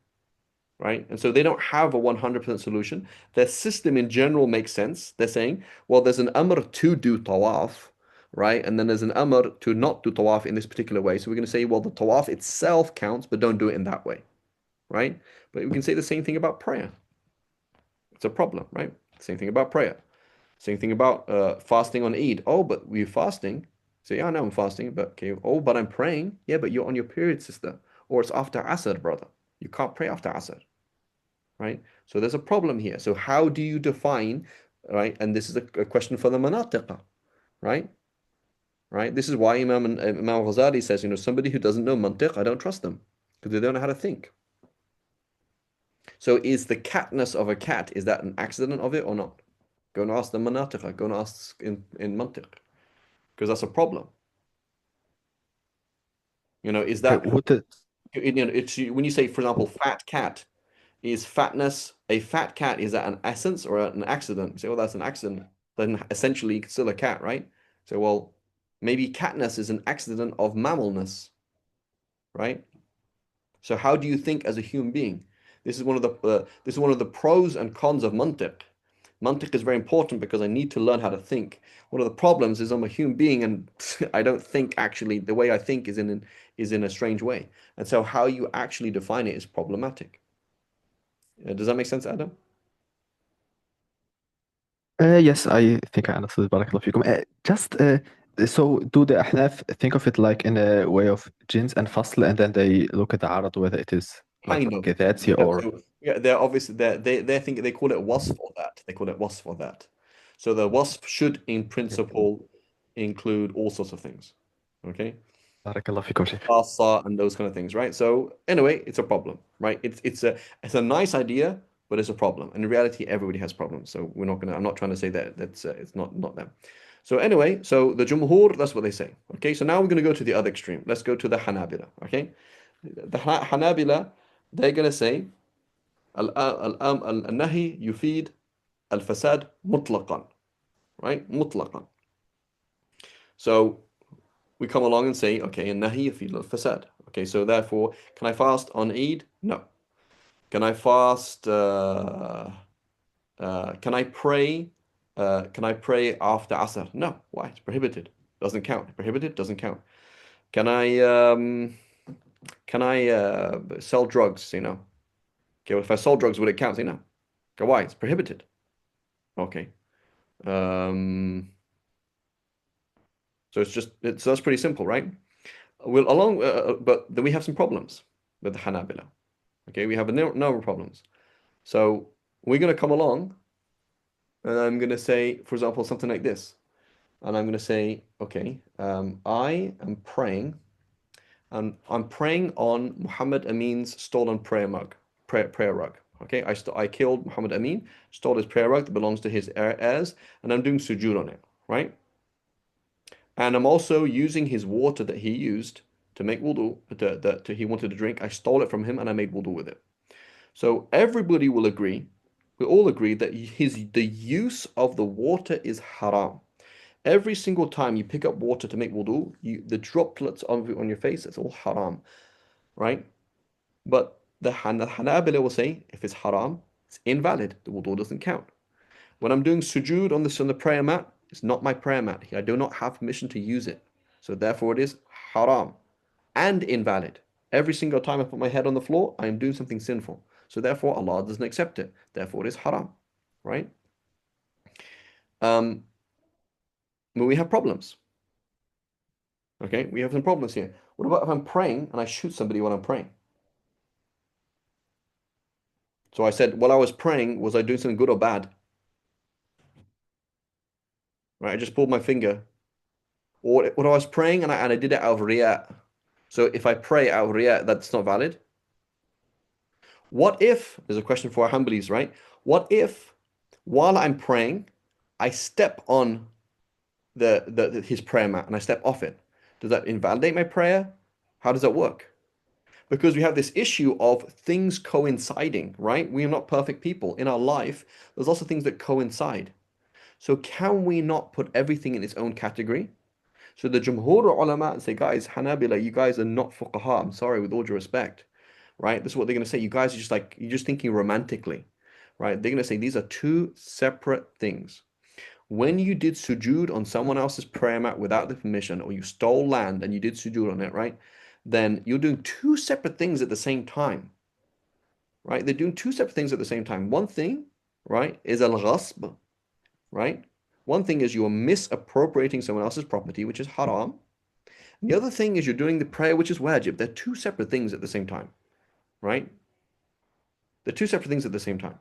right? And so they don't have a 100% solution. Their system in general makes sense. They're saying, well, there's an amr to do tawaf, right? And then there's an amr to not do tawaf in this particular way. So we're going to say, well, the tawaf itself counts, but don't do it in that way, right? But we can say the same thing about prayer. It's a problem, right? Same thing about prayer. Same thing about fasting on Eid. Oh, but we're fasting. Say, yeah, I know I'm fasting, but okay. Oh, but I'm praying. Yeah, but you're on your period, sister. Or it's after Asr, brother. You can't pray after Asr, right? So there's a problem here. So how do you define, right? And this is a question for the manatiqa, right? Right? This is why Imam Ghazali says, somebody who doesn't know mantiq, I don't trust them because they don't know how to think. So is the catness of a cat, is that an accident of it or not? Go and ask the manatiqa, go and ask in mantiq, because that's a problem. Is that, Would it, it's when you say, for example, fat cat, is fatness a fat cat? Is that an essence or an accident? You say, well, that's an accident. Then essentially, it's still a cat, right? So, well, maybe catness is an accident of mammalness, right? So, how do you think as a human being? This is one of the pros and cons of mantiq. Mantiq is very important because I need to learn how to think. One of the problems is I'm a human being and I don't think actually. The way I think is in a strange way, and so how you actually define it is problematic. Does that make sense, Adam? yes, I think I understood. Barakallahu fikum. Just so do the Ahnaf think of it like in a way of jins and fasl, and then they look at the arad whether it is like Kind of. Gathatsi Yeah, or so yeah, they're obviously they think they call it wasf for that. They call it wasf for that. So the wasf should, in principle, include all sorts of things. Okay, Barakallahu fikum, Sheikh. Qassar and those kind of things, right? So anyway, it's a problem, right? It's a nice idea, but it's a problem. And in reality, everybody has problems. So we're not gonna. I'm not trying to say that it's not them. So anyway, so the Jumhur, that's what they say. Okay, so now we're gonna go to the other extreme. Let's go to the Hanabila. Okay, the Hanabila, they're gonna say. النهي يفيد الفساد مطلقا, right? مطلقا. So we come along and say, okay, النهي يفيد الفساد. Okay, so therefore, can I fast on Eid? No. Can I fast? Can I pray? Can I pray after Asr? No. Why? It's prohibited. Doesn't count. Prohibited doesn't count. Can I sell drugs? Okay, well, if I sold drugs, would it count? No. Okay, why? It's prohibited. Okay. Um, so so that's pretty simple, right? But then we have some problems with the Hanabila. Okay, we have a number of problems. So we're going to come along, and I'm going to say, for example, something like this. And I'm going to say, okay, I am praying, and I'm praying on Muhammad Amin's stolen prayer rug. Okay, I killed Muhammad Amin, stole his prayer rug that belongs to his heirs, and I'm doing sujood on it, right? And I'm also using his water that he used to make wudu, that he wanted to drink. I stole it from him and I made wudu with it. So everybody will agree, we all agree that the use of the water is haram. Every single time you pick up water to make wudu, the droplets on your face, it's all haram, right? But the Hanabila will say, if it's haram, it's invalid. The wudu doesn't count. When I'm doing sujood on the prayer mat, it's not my prayer mat. I do not have permission to use it. So therefore it is haram and invalid. Every single time I put my head on the floor, I am doing something sinful. So therefore Allah doesn't accept it. Therefore it is haram, right? But we have problems. Okay, we have some problems here. What about if I'm praying and I shoot somebody while I'm praying? So I said, while I was praying, was I doing something good or bad? Right, I just pulled my finger. Or when I was praying and I did it out of riyah. So if I pray out of riyah, that's not valid. What if, there's a question for our Hanbalis, right? What if while I'm praying, I step on his prayer mat and I step off it? Does that invalidate my prayer? How does that work? Because we have this issue of things coinciding, right? We are not perfect people. In our life, there's also things that coincide. So can we not put everything in its own category? So the Jumhur ulama say, guys, Hanabila, you guys are not fuqaha. I'm sorry, with all due respect, right? This is what they're going to say. You guys are just like, you're just thinking romantically, right? They're going to say these are two separate things. When you did sujood on someone else's prayer mat without the permission, or you stole land and you did sujood on it, right? Then you're doing two separate things at the same time, right? They're doing two separate things at the same time. One thing, right, is al-ghasb, right? One thing is you're misappropriating someone else's property, which is haram. And the other thing is you're doing the prayer, which is wajib. They're two separate things at the same time, right? They're two separate things at the same time.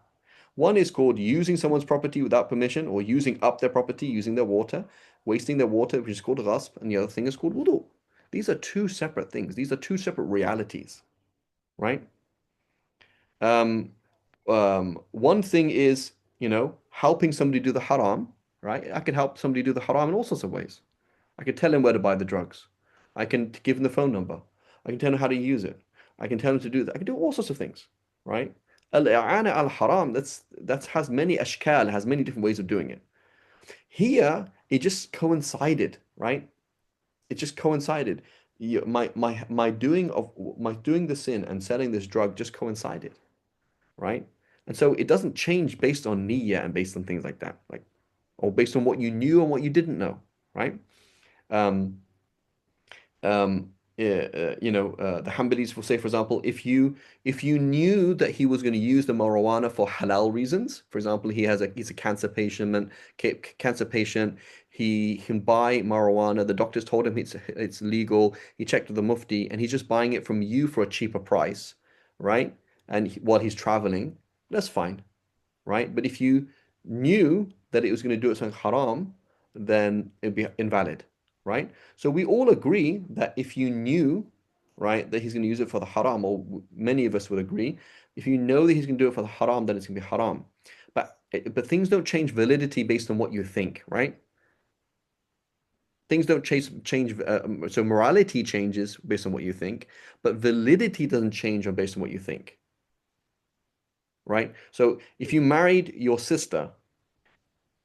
One is called using someone's property without permission, or using up their property, using their water, wasting their water, which is called ghasb, and the other thing is called wudu. These are two separate things. These are two separate realities, right? Um, one thing is, helping somebody do the haram, right? I can help somebody do the haram in all sorts of ways. I can tell him where to buy the drugs. I can give him the phone number. I can tell him how to use it. I can tell him to do that. I can do all sorts of things, right? Al-i'ana al-haram, that has many ashkal, has many different ways of doing it. Here, it just coincided, right? It just coincided. My doing the sin and selling this drug just coincided, right? And so it doesn't change based on niyyah and based on things like that, or based on what you knew and what you didn't know, right? Um, the Hanbalis will say, for example, if you knew that he was going to use the marijuana for halal reasons, for example, he's a cancer patient, he can buy marijuana. The doctors told him it's legal. He checked with the mufti, and he's just buying it from you for a cheaper price, right? And while he's traveling, that's fine, right? But if you knew that it was going to do it something haram, then it'd be invalid, right? So we all agree that if you knew, right, that he's going to use it for the haram, or many of us would agree, if you know that he's going to do it for the haram, then it's going to be haram. But things don't change validity based on what you think, right? Things don't change. So morality changes based on what you think, but validity doesn't change based on what you think, right? So if you married your sister,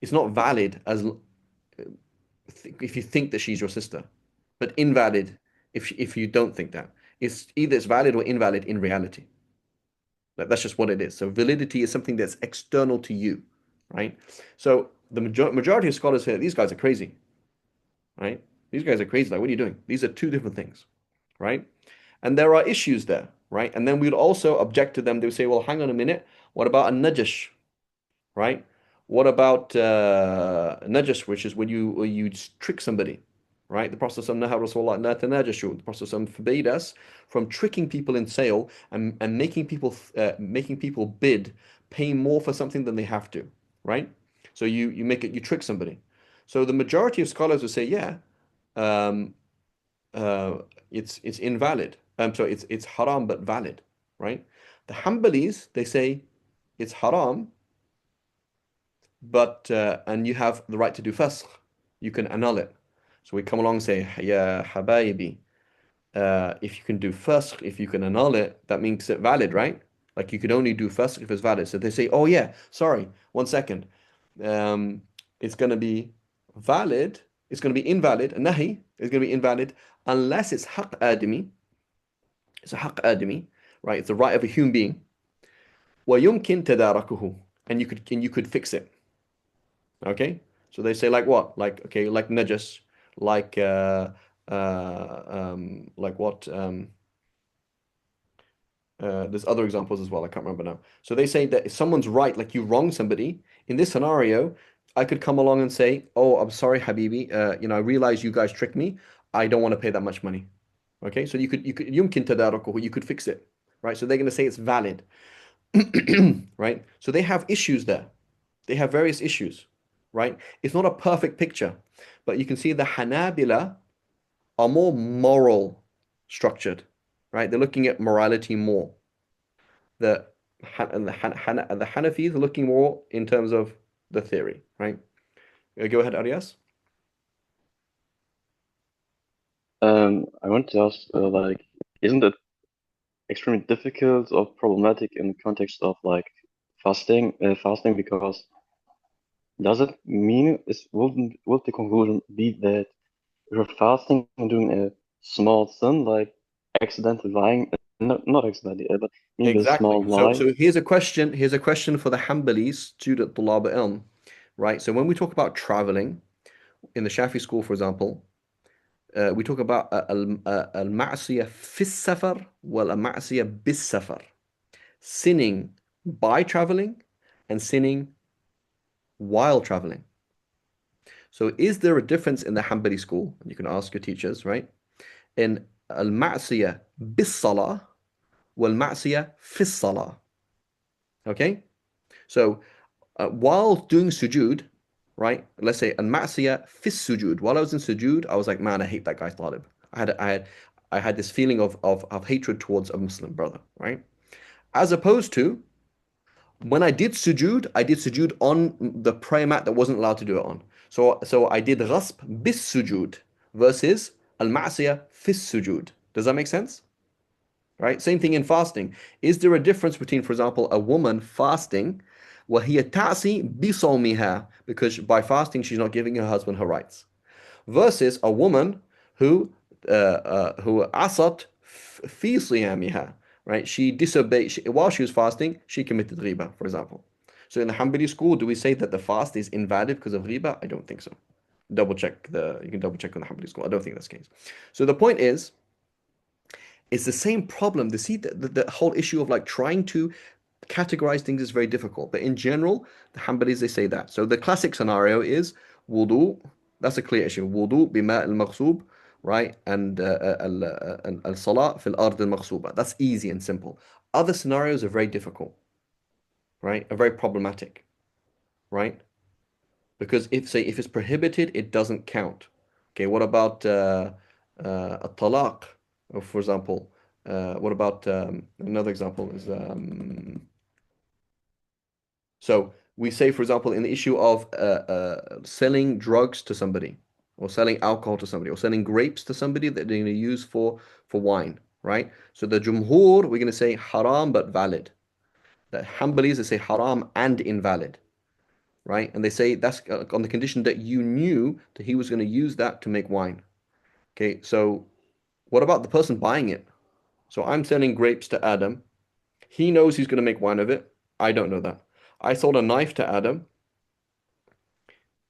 it's not valid if you think that she's your sister, but invalid if you don't think that. It's valid or invalid in reality. That's just what it is. So validity is something that's external to you, right? So the majority of scholars say these guys are crazy, right? These guys are crazy. Like, what are you doing? These are two different things, right? And there are issues there, right? And then we'd also object to them. They would say, well, hang on a minute. What about a najash, right? What about najas, which is when you trick somebody, right? The Prophet the Prophet forbade us from tricking people in sale and making people bid, pay more for something than they have to, right? So you trick somebody. So the majority of scholars will say, yeah, um, it's invalid. Sorry, it's haram but valid, right? The Hanbalis, they say it's haram, but and you have the right to do fasq. You can annul it. So we come along and say, yeah, habayibi, if you can do fasq, if you can annul it, that makes it valid, right? Like you can only do fasq if it's valid. So they say, oh yeah, sorry, 1 second. Um, it's going to be valid, it's going to be invalid, nahi is going to be invalid unless it's haq adami, it's a haq adami, right? It's the right of a human being. وَيُمْكِن تَدَارَكُهُ and you could fix it. Okay? So they say like what? Like okay, like najas, like like what? There's other examples as well. I can't remember now. So they say that if someone's right, like you wrong somebody, in this scenario, I could come along and say, "Oh, I'm sorry, Habibi. I realize you guys tricked me. I don't want to pay that much money." Okay, so you could yumkin tadarukuhu, you could fix it, right? So they're going to say it's valid, right? So they have issues there. They have various issues, right? It's not a perfect picture, but you can see the Hanabila are more moral structured, right? They're looking at morality more. The the Hanafis are looking more in terms of the theory, right? Go ahead, Arias. I want to ask, like, isn't it extremely difficult or problematic in the context of like fasting because does it mean would the conclusion be that you're fasting and doing a small sin like accidentally lying, not accidentally, but maybe a small Exactly. So lie? so here's a question. Here's a question for the Hanbalis, student Tulab Ilm, right? So when we talk about traveling in the Shafi school, for example, we talk about al-ma'siyah fi safar wal ma'siyah bis safar, sinning by traveling and sinning while traveling. So is there a difference in the Hanbali school? You can ask your teachers, right? In al-ma'siyah bis salah wal ma'siyah fi salah. Okay? So while doing sujood, right? Let's say al-ma'siyah fi sujood. While I was in sujood, I was like, man, I hate that guy's talib. I had this feeling of hatred towards a Muslim brother, right? As opposed to when I did sujood on the prayer mat that wasn't allowed to do it on. So I did ghasb bis sujood versus al-ma'siyah fi sujood. Does that make sense? Right? Same thing in fasting. Is there a difference between, for example, a woman fasting, وهي تعصي بصومها, because by fasting she's not giving her husband her rights, versus a woman who asat fi siyamiha, right? She disobeyed while she was fasting. She committed riba, for example. So in the Hanbali school, do we say that the fast is invalid because of riba? I don't think so. You can double check on the Hanbali school. I don't think that's the case. So the point is, it's the same problem. The whole issue of like trying to categorize things is very difficult. But in general, the Hanbalis, they say that. So the classic scenario is wudu. That's a clear issue. Wudu bima al-maghsub, right? And al-salat fil ard al-maghsuba. That's easy and simple. Other scenarios are very difficult, right? Are very problematic, right? Because if it's prohibited, it doesn't count. Okay, what about a talaq, for example? What about another example is so we say, for example, in the issue of selling drugs to somebody, or selling alcohol to somebody, or selling grapes to somebody that they're going to use for wine, right? So the Jumhur, we're going to say haram but valid. The Hanbalis, they say haram and invalid, right? And they say that's on the condition that you knew that he was going to use that to make wine. Okay, so what about the person buying it? So I'm selling grapes to Adam. He knows he's going to make wine of it. I don't know that. I sold a knife to Adam.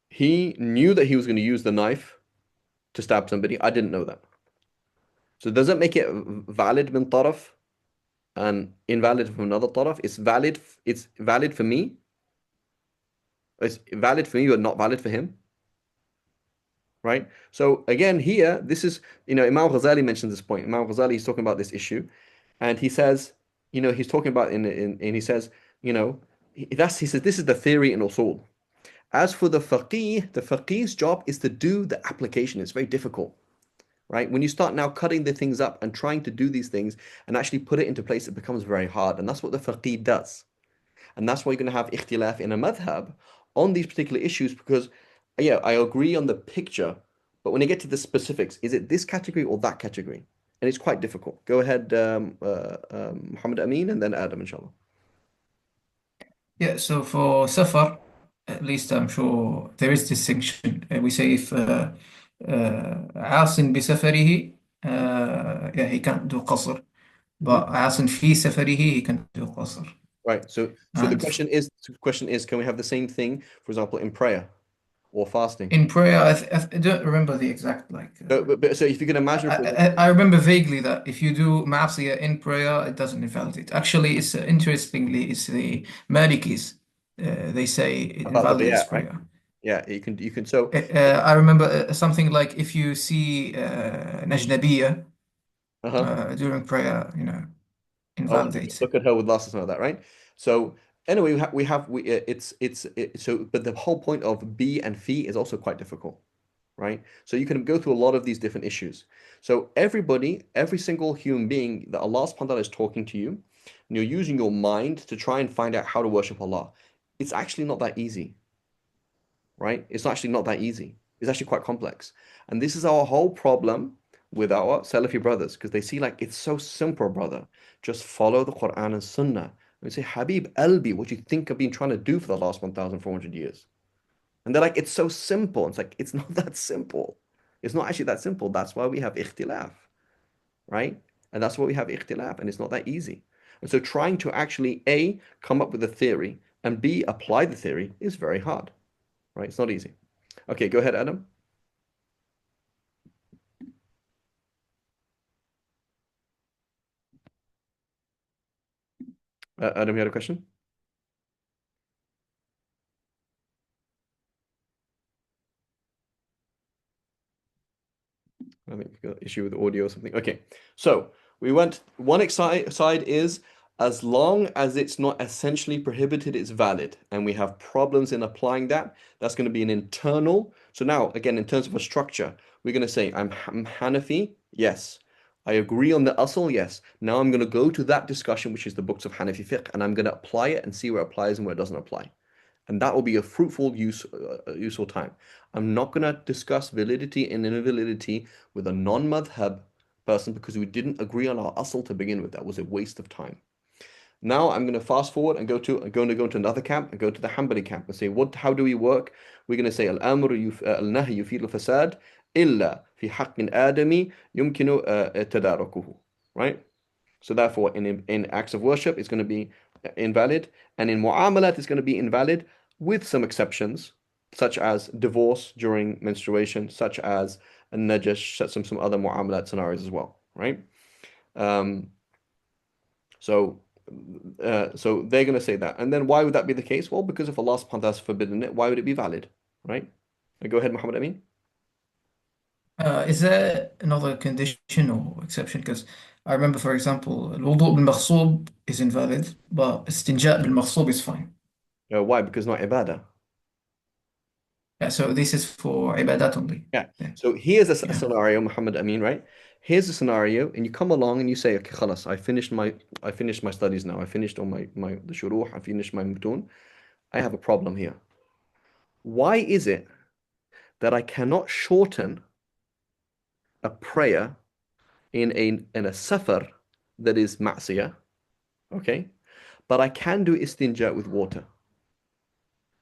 He knew that he was going to use the knife to stab somebody. I didn't know that. So does that make it valid min taraf and invalid from another taraf? It's valid for me, It's valid for me, but not valid for him, right? So again, here, this is, Imam Ghazali mentions this point. Imam Ghazali is talking about this issue, and he says, he's talking about and he says, you know, he says this is the theory in usul. As for the faqih's job is to do the application. It's very difficult, right? When you start now cutting the things up and trying to do these things and actually put it into place, it becomes very hard, and that's what the faqih does. And that's why you're going to have ikhtilaf in a madhab on these particular issues because, yeah, I agree on the picture, but when you get to the specifics, is it this category or that category? And it's quite difficult. Go ahead, Muhammad Amin, and then Adam, inshallah. Yeah, so for Safar, at least I'm sure there is distinction. We say if عاص بسفره, yeah, he can't do qasr, Mhm. but عاص في سفره, he can do qasr. Right. So the And question is, can we have the same thing, for example, in prayer or fasting? in prayer, I don't remember the exact like. So if you can imagine, for I example, remember vaguely that if you do ma'asiyah in prayer, it doesn't invalidate. Actually, it's interestingly, it's the Malikis. They say it about the invalidates bayat, right? prayer. Yeah, you can. So I remember something like if you see Najnabiyya uh-huh. during prayer, Oh, invalidates it. look at her with glasses and all that, right? So anyway, but the whole point of B and Phi is also quite difficult, right? So you can go through a lot of these different issues. So every single human being that Allah subhanahu wa ta'ala is talking to you, and you're using your mind to try and find out how to worship Allah. It's actually not that easy, right? It's actually not that easy. It's actually quite complex. And this is our whole problem with our Salafi brothers because they see like it's so simple, brother. Just follow the Quran and Sunnah. And we say, Habib Albi, what do you think I've been trying to do for the last 1,400 years? And they're like, it's so simple. It's like, it's not that simple. It's not actually that simple. That's why we have ikhtilaf, right? And that's why we have ikhtilaf, and it's not that easy. And so trying to actually A, come up with a theory, and B, apply the theory is very hard, right? It's not easy. Okay, go ahead, Adam. Adam, you had a question? I think we got issue with audio or something. Okay, so we went one side is as long as it's not essentially prohibited, it's valid, and we have problems in applying that. That's going to be an internal. So now, again, in terms of a structure, we're going to say I'm Hanafi, yes. I agree on the asl, yes. Now I'm going to go to that discussion, which is the books of Hanafi fiqh, and I'm going to apply it and see where it applies and where it doesn't apply. And that will be a fruitful useful time. I'm not going to discuss validity and invalidity with a non-madhab person because we didn't agree on our asl to begin with. That was a waste of time. Now I'm going to fast forward and I'm going to go to another camp and go to the Hanbali camp and say, how do we work? We're going to say al-amru al-nahy yufidu al-fasad illa fi haqqin adami yumkinu tadarukuhu. Right? So therefore, in acts of worship, it's going to be invalid, and in mu'amalat, it's going to be invalid with some exceptions, such as divorce during menstruation, such as a najash, some other mu'amalat scenarios as well, right? Um, so, so they're going to say that, and then why would that be the case? Well, because if Allah subhanahu wa ta'ala has forbidden it, why would it be valid, right? Go ahead, Muhammad Amin. Is there another condition or exception? Because I remember, for example, الوضوء بالمغصوب is invalid, but استنجاء بالمغصوب is fine. Why? Because not ibadah. Yeah, so this is for ibadat only. Yeah. Yeah. So here's a Yeah. scenario, Muhammad Amin, right? Here's a scenario, and you come along and you say, okay, khalas, I finished my studies now. I finished all my the shuruh, I finished my mutun. I have a problem here. Why is it that I cannot shorten a prayer in a safar that is ma'siyah, okay? But I can do istinja with water.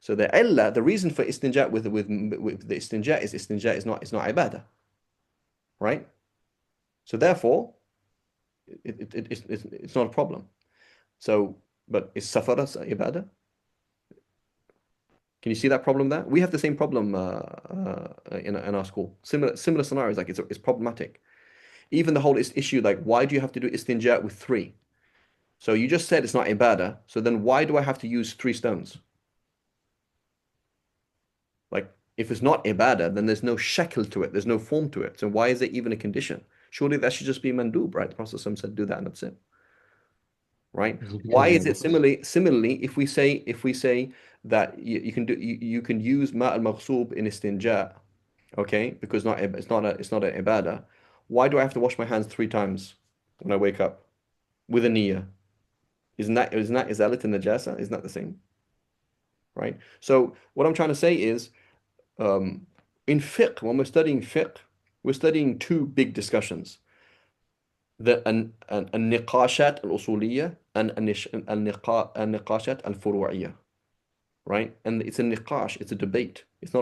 So the reason for istinja with the istinja is not ibadah, right? So therefore, it's not a problem. So, but is safara ibadah? Can you see that problem there? We have the same problem in our school. Similar scenarios, like it's problematic. Even the whole issue, like why do you have to do istinja with three? So you just said it's not ibadah. So then why do I have to use three stones? If it's not ibadah, then there's no shakl to it. There's no form to it. So why is it even a condition? Surely that should just be mandub, right? The Prophet said, do that and that's it. Right? Why is it similarly if we say that you can do you can use ma al maghsub in istinja, okay? Because it's not an ibadah. Why do I have to wash my hands 3 times when I wake up with a niyyah? Isn't that izalat and najasa? Isn't that the same? Right? So what I'm trying to say is in fiqh, when we're studying fiqh, we're studying two big discussions. النقاشات الأصولية and النقاشات الفروعية, right? And it's a niqash, it's a debate. It's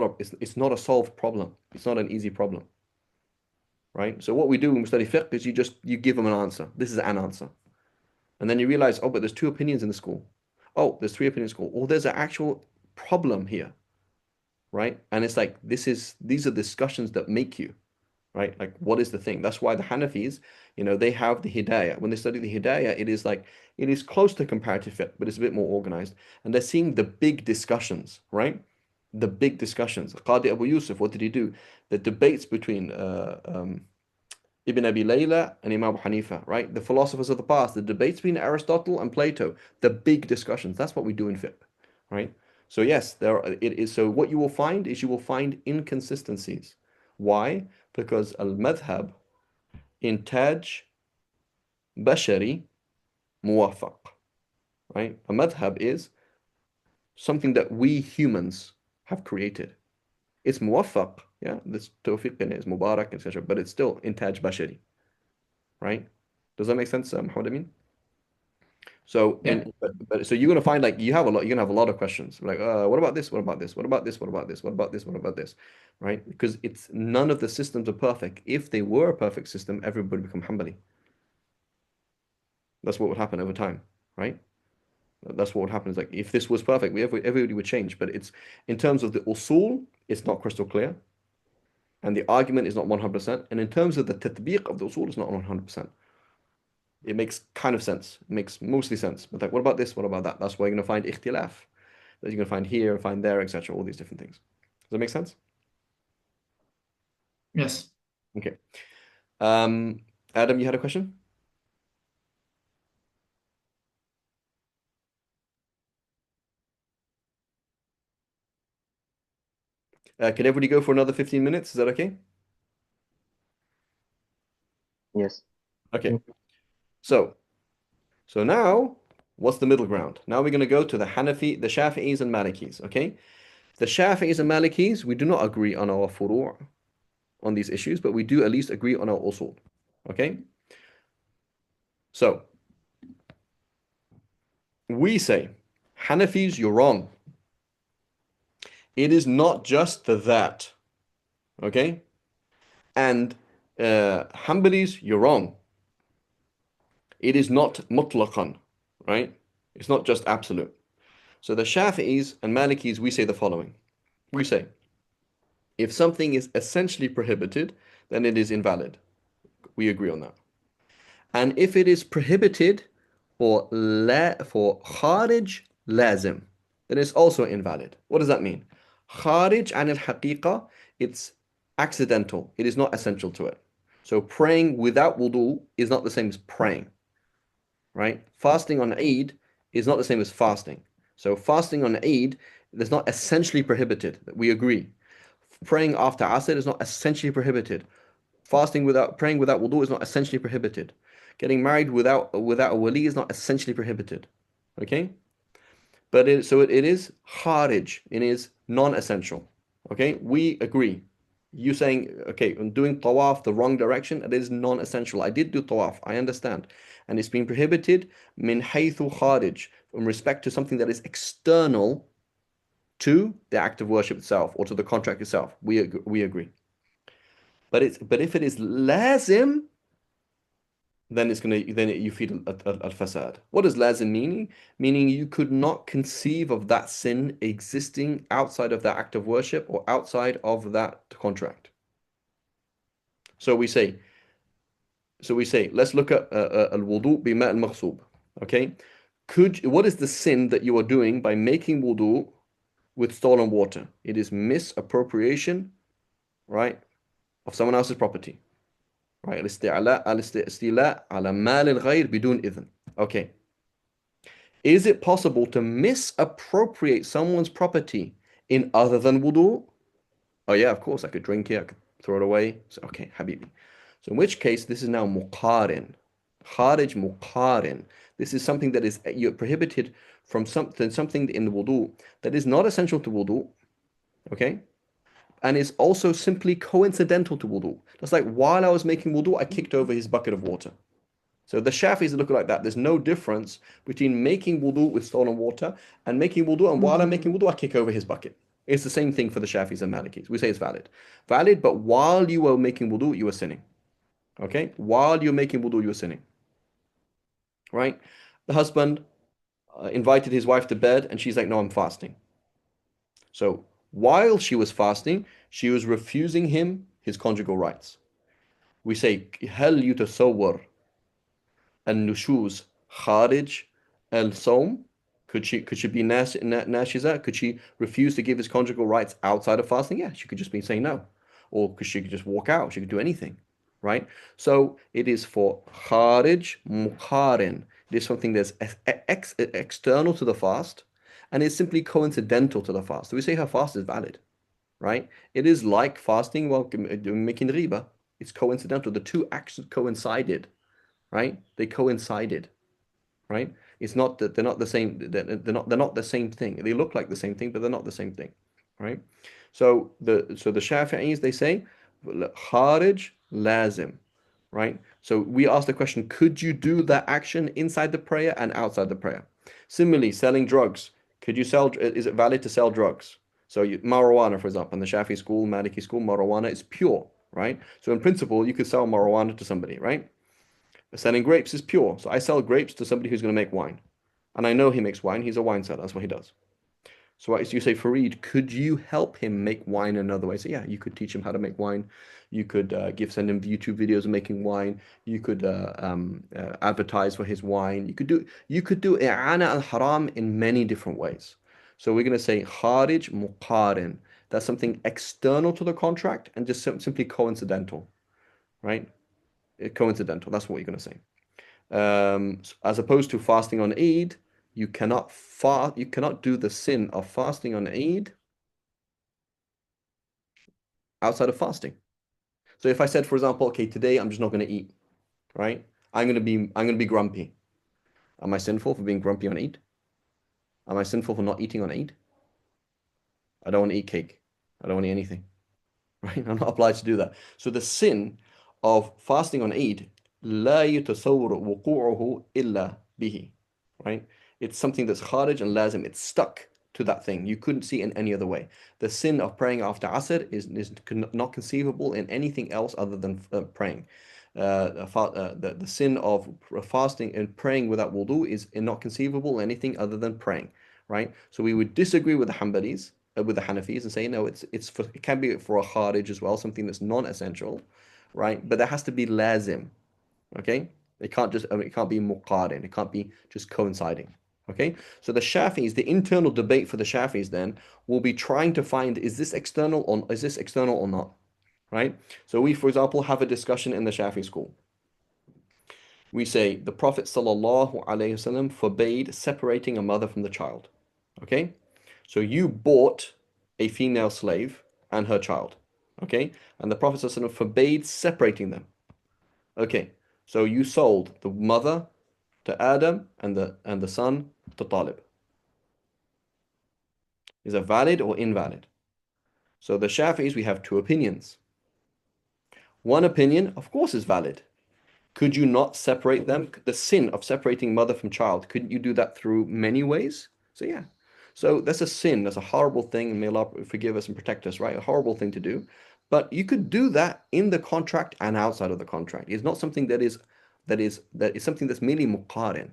not a solved problem. It's not an easy problem, right? So what we do when we study fiqh is you give them an answer. This is an answer. And then you realize, oh, but there's 2 opinions in the school. Oh, there's 3 opinions in school. Oh, there's an actual problem here, right? And it's like these are discussions that make you, right? Like, what is the thing? That's why the Hanafis, they have the Hidayah. When they study the Hidayah, it is close to comparative fiqh, but it's a bit more organized. And they're seeing the big discussions, right? The big discussions. Qadi Abu Yusuf, what did he do? The debates between Ibn Abi Layla and Imam Abu Hanifa, right? The philosophers of the past, the debates between Aristotle and Plato, the big discussions. That's what we do in fiqh, right? So yes, it is. So what you will find is you will find inconsistencies. Why? Because al-madhab intaj bashari muwafaq, right? A madhab is something that we humans have created. It's muwafaq, yeah, this tawfiq in it is mubarak, etc. But it's still intaj bashari, right? Does that make sense, Muhammad Amin? So Yeah. so you're gonna find like you're gonna have a lot of questions. Like, what about this? What about this? What about this? What about this? What about this? What about this? Right? Because it's none of the systems are perfect. If they were a perfect system, everybody would become Hanbali. That's what would happen over time, right? That's what would happen. Is like if this was perfect, everybody would change. But it's in terms of the usul, it's not crystal clear, and the argument is not 100%. And in terms of the tatbiq of the usul, it's not 100%. It makes kind of sense. It makes mostly sense. But like, what about this? What about that? That's why you're going to find ikhtilaf. That you're going to find here, find there, etc. All these different things. Does that make sense? Yes. Okay. Adam, you had a question? Can everybody go for another 15 minutes? Is that okay? Yes. Okay. So now, what's the middle ground? Now we're going to go to the Shafi'is and Malikis, okay? The Shafi'is and Malikis, we do not agree on our furu' on these issues, but we do at least agree on our usul, okay? So, we say, Hanafis, you're wrong. It is not just that, okay? And Hanbalis, you're wrong. It is not mutlaqan, right? It's not just absolute. So the Shafi'is and Malikis, we say the following. We say, if something is essentially prohibited, then it is invalid. We agree on that. And if it is prohibited for kharij lazim, then it's also invalid. What does that mean? Kharij an al-haqiqa, it's accidental. It is not essential to it. So praying without wudu is not the same as praying, right? Fasting on Eid is not the same as fasting. So fasting on Eid is not essentially prohibited. We agree. Praying after Asr is not essentially prohibited. Praying without wudu is not essentially prohibited. Getting married without a wali is not essentially prohibited. Okay? But it is kharij. It is non-essential. Okay? We agree. You saying, okay, I'm doing tawaf the wrong direction, it is non-essential. I did do tawaf, I understand. And it's been prohibited min haythu kharij, in respect to something that is external to the act of worship itself or to the contract itself. We agree. But if it is lazim, then you feed al-fasad. What does lazim mean? Meaning you could not conceive of that sin existing outside of that act of worship or outside of that contract. So we say, let's look at al-wudu bima al-maghsub. Okay, what is the sin that you are doing by making wudu with stolen water. It is misappropriation, right, of someone else's property. Right? الاستيلاء على مال الغير بدون إذن. Okay. Is it possible to misappropriate someone's property in other than wudu? Oh yeah, of course, I could drink it, I could throw it away. So, okay, habibi. So in which case, this is now muqarin. Kharij muqarin. This is something that is you're prohibited from something in the wudu that is not essential to wudu, okay? And is also simply coincidental to wudu. That's like while I was making wudu, I kicked over his bucket of water. So the Shafis look like that. There's no difference between making wudu with stolen water and making wudu, and while I'm making wudu, I kick over his bucket. It's the same thing for the Shafis and Malikis. We say it's valid. Valid, but while you were making wudu, you were sinning. Okay? While you're making wudu, you were sinning. Right? The husband invited his wife to bed, and she's like, no, I'm fasting. So while she was fasting, she was refusing him his conjugal rights. We say, هل يتصور النشوز خارج الصوم? Could she be nashiza? Could she refuse to give his conjugal rights outside of fasting? Yeah, she could just be saying no. Or she could just walk out. She could do anything, right? So it is for kharij muqarin. It is something that's external to the fast and is simply coincidental to the fast. So we say her fast is valid, right? It is like fasting while making riba. It's coincidental. The two actions coincided, right? They coincided, right? It's not that they're not the same. They're not the same thing. They look like the same thing, but they're not the same thing, right? So the Shafi'is, they say kharij lazim, right? So we ask the question: could you do that action inside the prayer and outside the prayer? Similarly, selling drugs. Could you sell? Is it valid to sell drugs? So marijuana, for example, in the Shafi school, Maliki school, marijuana is pure, right? So in principle, you could sell marijuana to somebody, right? Selling grapes is pure. So I sell grapes to somebody who's going to make wine. And I know he makes wine. He's a wine seller. That's what he does. So you say, Fareed, could you help him make wine another way? So yeah, you could teach him how to make wine. You could send him YouTube videos of making wine. You could advertise for his wine. You could do i'ana al-haram in many different ways. So we're going to say kharij muqarin. That's something external to the contract and just simply coincidental, right? Coincidental. That's what you're going to say. As opposed to fasting on Eid, you cannot do the sin of fasting on Eid outside of fasting. So if I said, for example, okay, today I'm just not going to eat, right? I'm going to be grumpy. Am I sinful for being grumpy on Eid? Am I sinful for not eating on Eid? I don't want to eat cake. I don't want to eat anything, right? I'm not obliged to do that. So the sin of fasting on Eid, لا يتصور وقوعه إلا به, right? It's something that's kharij and lazim. It's stuck to that thing. You couldn't see it in any other way. The sin of praying after Asr is not conceivable in anything else other than praying. The sin of fasting and praying without wudu is not conceivable in anything other than praying, right? So we would disagree with the Hanbalis, with the Hanafis, and say no, it can be for a kharij as well, something that's non-essential, right? But there has to be lazim, okay? It can't be muqarin. It can't be just coinciding. Okay, so the Shafis, the internal debate for the Shafis then will be trying to find is this external or not, right? So we, for example, have a discussion in the Shafi school. We say the Prophet ﷺ forbade separating a mother from the child. Okay, so you bought a female slave and her child. Okay, and the Prophet ﷺ forbade separating them. Okay, so you sold the mother to Adam and the son to Talib. Is it valid or invalid? So the Shafi'is, we have two opinions. One opinion, of course, is valid. Could you not separate them? The sin of separating mother from child, couldn't you do that through many ways? So yeah. So that's a sin. That's a horrible thing. And may Allah forgive us and protect us, right? A horrible thing to do. But you could do that in the contract and outside of the contract. It's not something that is something that's merely muqarin.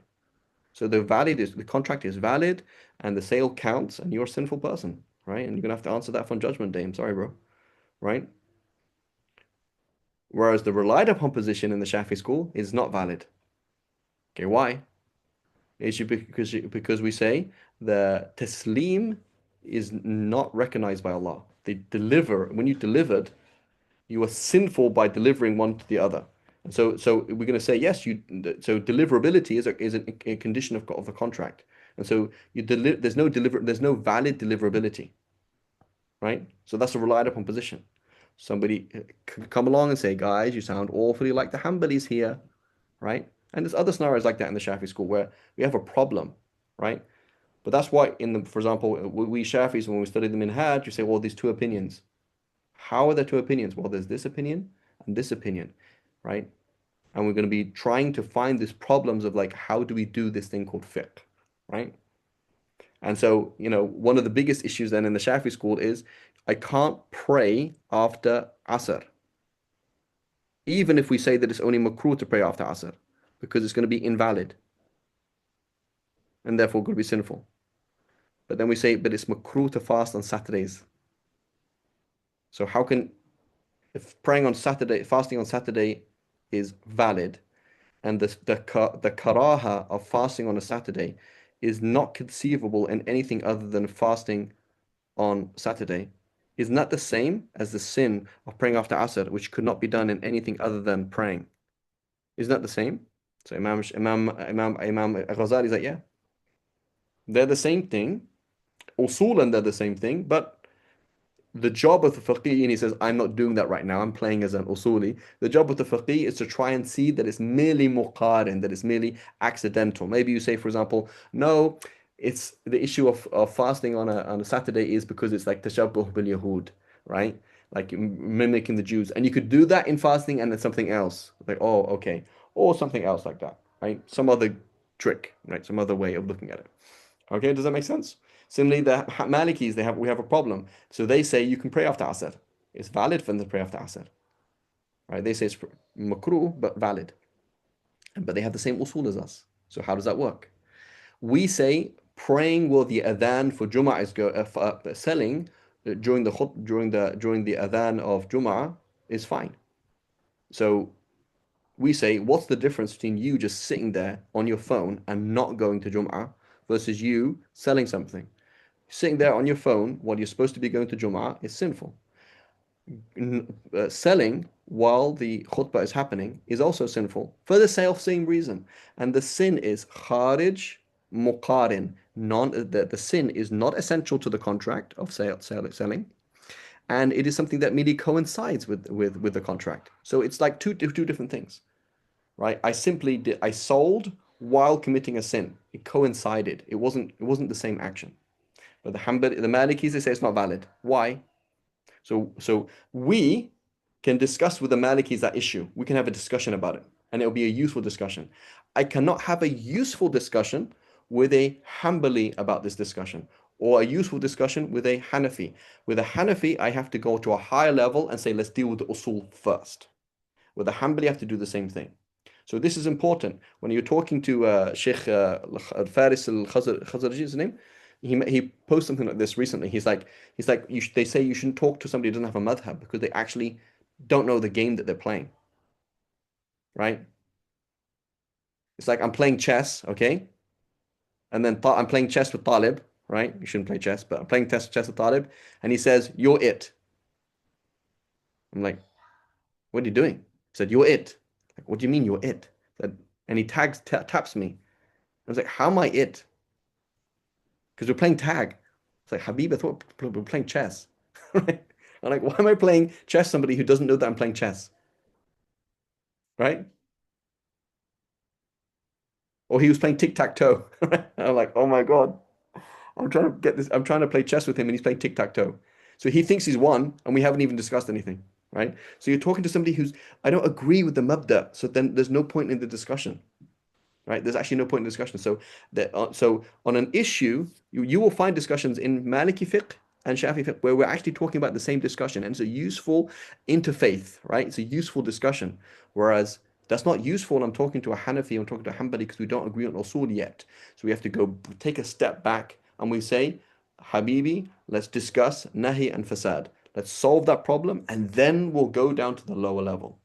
So the contract is valid and the sale counts and you're a sinful person, right? And you're gonna have to answer that on Judgment Day. I'm sorry, bro. Right? Whereas the relied upon position in the Shafi school is not valid. Okay, why? Because we say the taslim is not recognized by Allah. When you delivered, you are sinful by delivering one to the other. And so we're going to say, yes, so deliverability is a condition of a contract. And so there's no valid deliverability, right? So that's a relied upon position. Somebody could come along and say, guys, you sound awfully like the Hanbalis here, right? And there's other scenarios like that in the Shafi school where we have a problem, right? But that's why for example, we Shafis, when we study the Minhaj, you say, well, these two opinions. How are there two opinions? Well, there's this opinion and this opinion, right? And we're going to be trying to find these problems of like, how do we do this thing called fiqh, right? And so, one of the biggest issues then in the Shafi school is I can't pray after Asr, even if we say that it's only makruh to pray after Asr, because it's going to be invalid and therefore going to be sinful. But then we say, but it's makruh to fast on Saturdays. So how can, if praying on Saturday, fasting on Saturday is valid, and the karaha of fasting on a Saturday is not conceivable in anything other than fasting on Saturday, isn't that the same as the sin of praying after Asr, which could not be done in anything other than praying? Isn't that the same? So Imam Ghazali is like, yeah, they're the same thing. Usulan, they're the same thing, but the job of the faqih, and he says, I'm not doing that right now, I'm playing as an usuli. The job of the faqih is to try and see that it's merely muqarin, that it's merely accidental. Maybe you say, for example, no, it's the issue of fasting on a Saturday is because it's like tashabbuh bil yahud, right? Like mimicking the Jews. And you could do that in fasting and then something else. Like, oh, okay. Or something else like that, right? Some other trick, right? Some other way of looking at it. Okay, does that make sense? Similarly, the Malikis, we have a problem. So they say you can pray after Asr. It's valid for them to pray after Asr. Right? They say it's makruh, but valid. But they have the same usul as us. So how does that work? We say praying while the adhan for Jum'ah is selling during the adhan of Jum'ah is fine. So we say, what's the difference between you just sitting there on your phone and not going to Jum'ah versus you selling something? Sitting there on your phone while you're supposed to be going to Jum'ah is sinful. Selling while the khutbah is happening is also sinful for the same reason. And the sin is kharij muqarin. The sin is not essential to the contract of selling, and it is something that merely coincides with the contract. So it's like two different things, right? I sold while committing a sin. It coincided. It wasn't the same action. But the Malikis, they say it's not valid. Why? So we can discuss with the Malikis that issue. We can have a discussion about it, and it'll be a useful discussion. I cannot have a useful discussion with a Hanbali about this discussion, or a useful discussion with a Hanafi. With a Hanafi, I have to go to a higher level and say, let's deal with the usul first. With a Hanbali, I have to do the same thing. So this is important. When you're talking to Sheikh Faris al-Khazraji, his name, he posted something like this recently. He's like they say you shouldn't talk to somebody who doesn't have a madhab because they actually don't know the game that they're playing, right? It's like I'm playing chess, okay? And then I'm playing chess with Talib, right? You shouldn't play chess, but I'm playing chess with Talib, and he says, "You're it." I'm like, "What are you doing?" He said, "You're it." Like, what do you mean you're it? And he taps me. I was like, "How am I it?" Because we're playing tag. It's like, Habib, I thought we were playing chess. Right? I'm like, why am I playing chess somebody who doesn't know that I'm playing chess? Right? Or he was playing tic-tac-toe. I'm like, oh my God. I'm trying to play chess with him and he's playing tic-tac-toe. So he thinks he's won and we haven't even discussed anything. Right? So you're talking to somebody I don't agree with the mabda. So then there's no point in the discussion. Right? There's actually no point in discussion. So on an issue, you will find discussions in Maliki fiqh and Shafi fiqh where we're actually talking about the same discussion, and it's a useful interfaith, right? It's a useful discussion. Whereas that's not useful when I'm talking to a Hanafi, I'm talking to a Hanbali because we don't agree on usul yet. So we have to go take a step back and we say, Habibi, let's discuss nahi and fasad. Let's solve that problem, and then we'll go down to the lower level.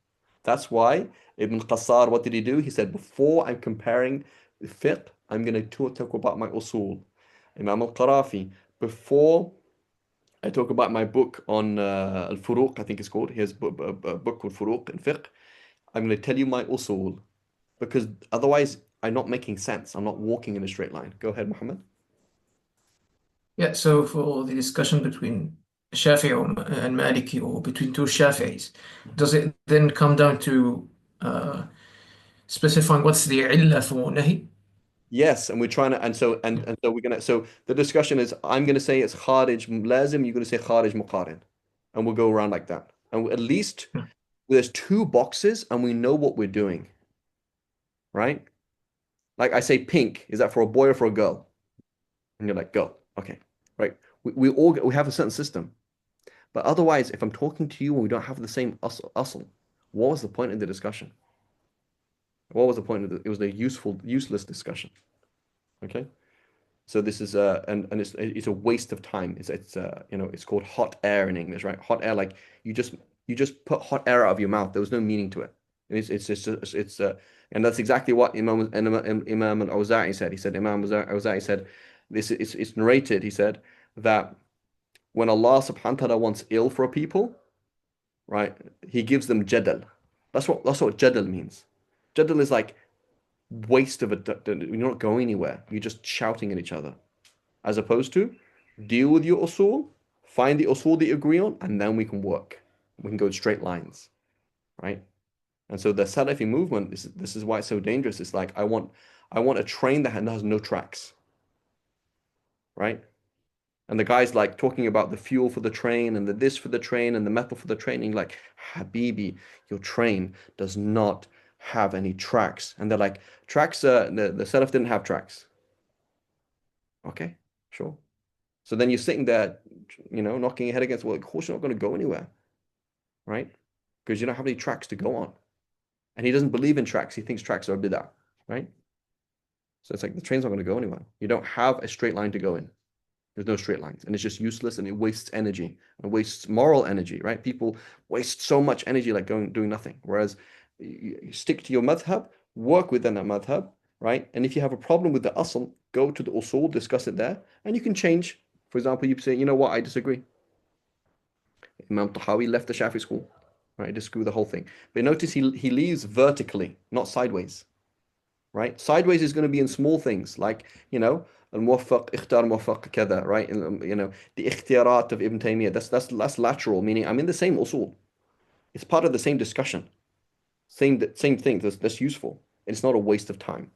That's why Ibn Qassar, what did he do? He said, before I'm comparing fiqh, I'm going to talk about my usul. Imam al-Qarafi, before I talk about my book on Al-Furuq, I think it's called. He has a book called Furuq in Fiqh. I'm going to tell you my usul because otherwise I'm not making sense. I'm not walking in a straight line. Go ahead, Muhammad. Yeah, so for the discussion between and Maliki or between two Shafi'is, does it then come down to specifying what's the illah for nahi? Yes, and we're trying to, and so we're gonna. So the discussion is, I'm gonna say it's kharij lazim. You're gonna say kharij muqarin, and we'll go around like that. And at least Yeah. there's two boxes, and we know what we're doing, right? Like I say, pink is that for a boy or for a girl? And you're like, girl, okay, right? We have a certain system, but otherwise, if I'm talking to you and we don't have the same asl, what was the point of the discussion? What was the point of it? It was a useless discussion. Okay. So this is and it's a waste of time. It's you know it's called hot air in English, right? Hot air, like you just you just put hot air out of your mouth. There was no meaning to it. It's just it's and that's exactly what Imam al-Awza'i said. He said Imam al-Awza'i said this it's narrated. He said that when Allah subhanahu wa ta'ala wants ill for a people, right, He gives them jadal. That's what jadal means. Jadal is like waste of a you're not going anywhere. You're just shouting at each other. As opposed to deal with your usul, find the usul that you agree on, and then we can work. We can go in straight lines, right? And so the Salafi movement, this is why it's so dangerous. It's like I want a train that has no tracks, right? And the guy's like talking about the fuel for the train and the this for the train and the metal for the training. Like, Habibi, your train does not have any tracks. And they're like, tracks, the Salaf didn't have tracks. Okay, sure. So then you're sitting there, knocking your head against, well, of course you're not going to go anywhere, right? Because you don't have any tracks to go on. And he doesn't believe in tracks. He thinks tracks are a bid'ah, right? So it's like the train's not going to go anywhere. You don't have a straight line to go in. There's no straight lines. And it's just useless and it wastes energy and wastes moral energy, right? People waste so much energy like doing nothing. Whereas you stick to your madhab, work within that madhab, right? And if you have a problem with the asl, go to the usul, discuss it there, and you can change. For example, you say, you know what, I disagree. Imam Tahawi left the Shafi school, right? Disagree with the whole thing. But notice he leaves vertically, not sideways, right? Sideways is going to be in small things like, الموفق اختار موفق كذا, right? The اختيارات of Ibn Taymiyyah, that's lateral, meaning I'm in the same usul. It's part of the same discussion. Same thing. That's useful. It's not a waste of time,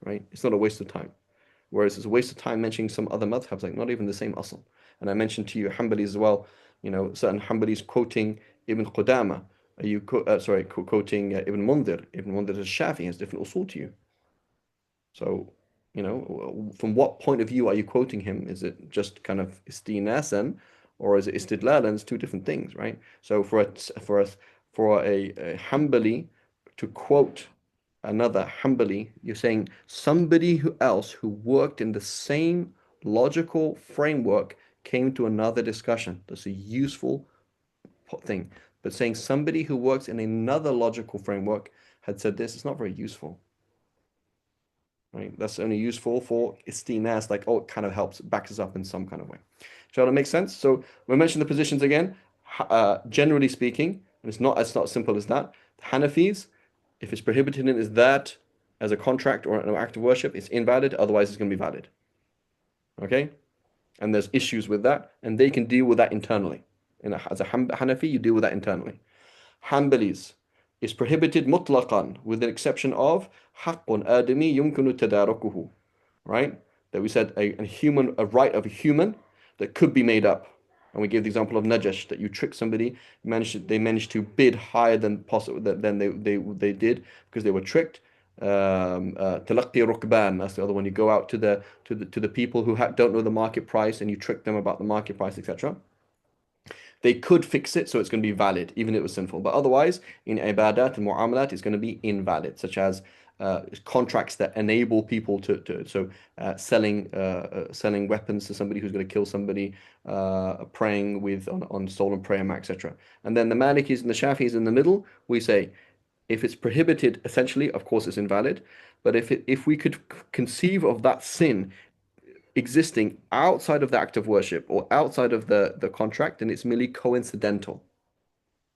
right? It's not a waste of time. Whereas it's a waste of time mentioning some other madhabs, like not even the same asl. And I mentioned to you Hanbalis as well, certain Hanbalis quoting Ibn Qudama. Are you quoting Ibn Mundhir? Ibn Mundhir is Shafi, has different usul to you. So, from what point of view are you quoting him? Is it just kind of istinasan, or is it istidlalan? It's two different things, right? So for a Hanbali to quote another Hanbali, you're saying somebody else who worked in the same logical framework came to another discussion. That's a useful thing. But saying somebody who works in another logical framework had said this, it's not very useful. Right? That's only useful for istinas, like, oh, it kind of helps, backs us up in some kind of way. Shall that make sense? So we mentioned the positions again. Generally speaking, and it's not as simple as that. The Hanafis, if it's prohibited in is that as a contract or an act of worship, it's invalid. Otherwise, it's going to be valid. Okay, and there's issues with that, and they can deal with that internally. As a Hanafi, you deal with that internally. Hanbalis is prohibited mutlaqan, with the exception of haqqun adami yumkinu tadarukuhu, right? That we said a right of a human that could be made up. And we gave the example of Najash, that you trick somebody, they managed to bid higher than possible than they did because they were tricked. Talaqqi rukban, that's the other one. You go out to the people who don't know the market price and you trick them about the market price, etc. They could fix it so it's going to be valid, even if it was sinful. But otherwise, in ibadat and mu'amalat, it's going to be invalid, such as contracts that enable people selling weapons to somebody who's going to kill somebody, praying on stolen prayer mat, etc. And then the Malikis and the Shafis in the middle, we say if it's prohibited, essentially, of course, it's invalid. But if we could conceive of that sin existing outside of the act of worship or outside of the contract, then it's merely coincidental,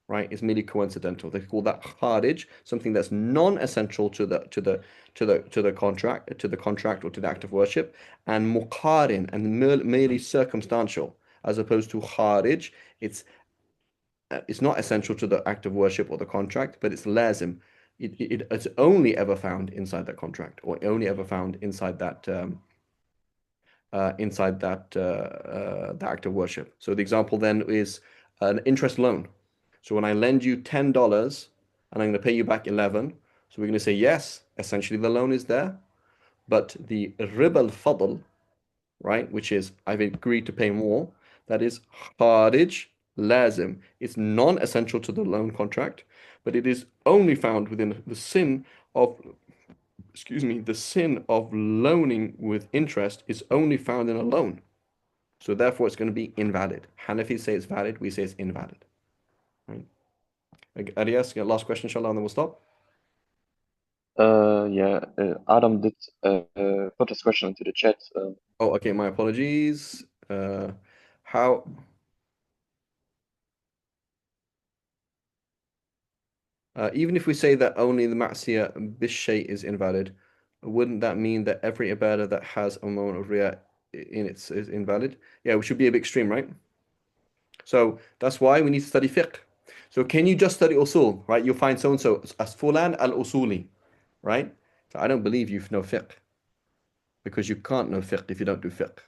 right? It's merely coincidental. They call that kharij, something that's non-essential to the contract or to the act of worship, and muqarin, and merely circumstantial, as opposed to kharij. It's not essential to the act of worship or the contract, but it's lazim. It's only ever found inside that contract, or only ever found inside the act of worship. So the example then is an interest loan. So when I lend you $10 and I'm going to pay you back 11, so we're going to say yes, essentially the loan is there, but the riba al-fadl, right, which is I've agreed to pay more, that is kharij lazim. It's non-essential to the loan contract, but it is only found within the sin of, the sin of loaning with interest is only found in a loan. So therefore it's going to be invalid. Hanafis say it's valid, we say it's invalid. Right? Arias, last question, inshallah, and then we'll stop. Yeah, Adam did put his question into the chat. Oh, okay, my apologies. How even if we say that only the ma'siyah bishay is invalid, wouldn't that mean that every ibadah that has a moment of riyah in it is invalid? Yeah, we should be a bit extreme, right? So that's why we need to study fiqh. So can you just study usul, right? You'll find so and so as fulan al-usuli, right? So I don't believe you know fiqh because you can't know fiqh if you don't do fiqh.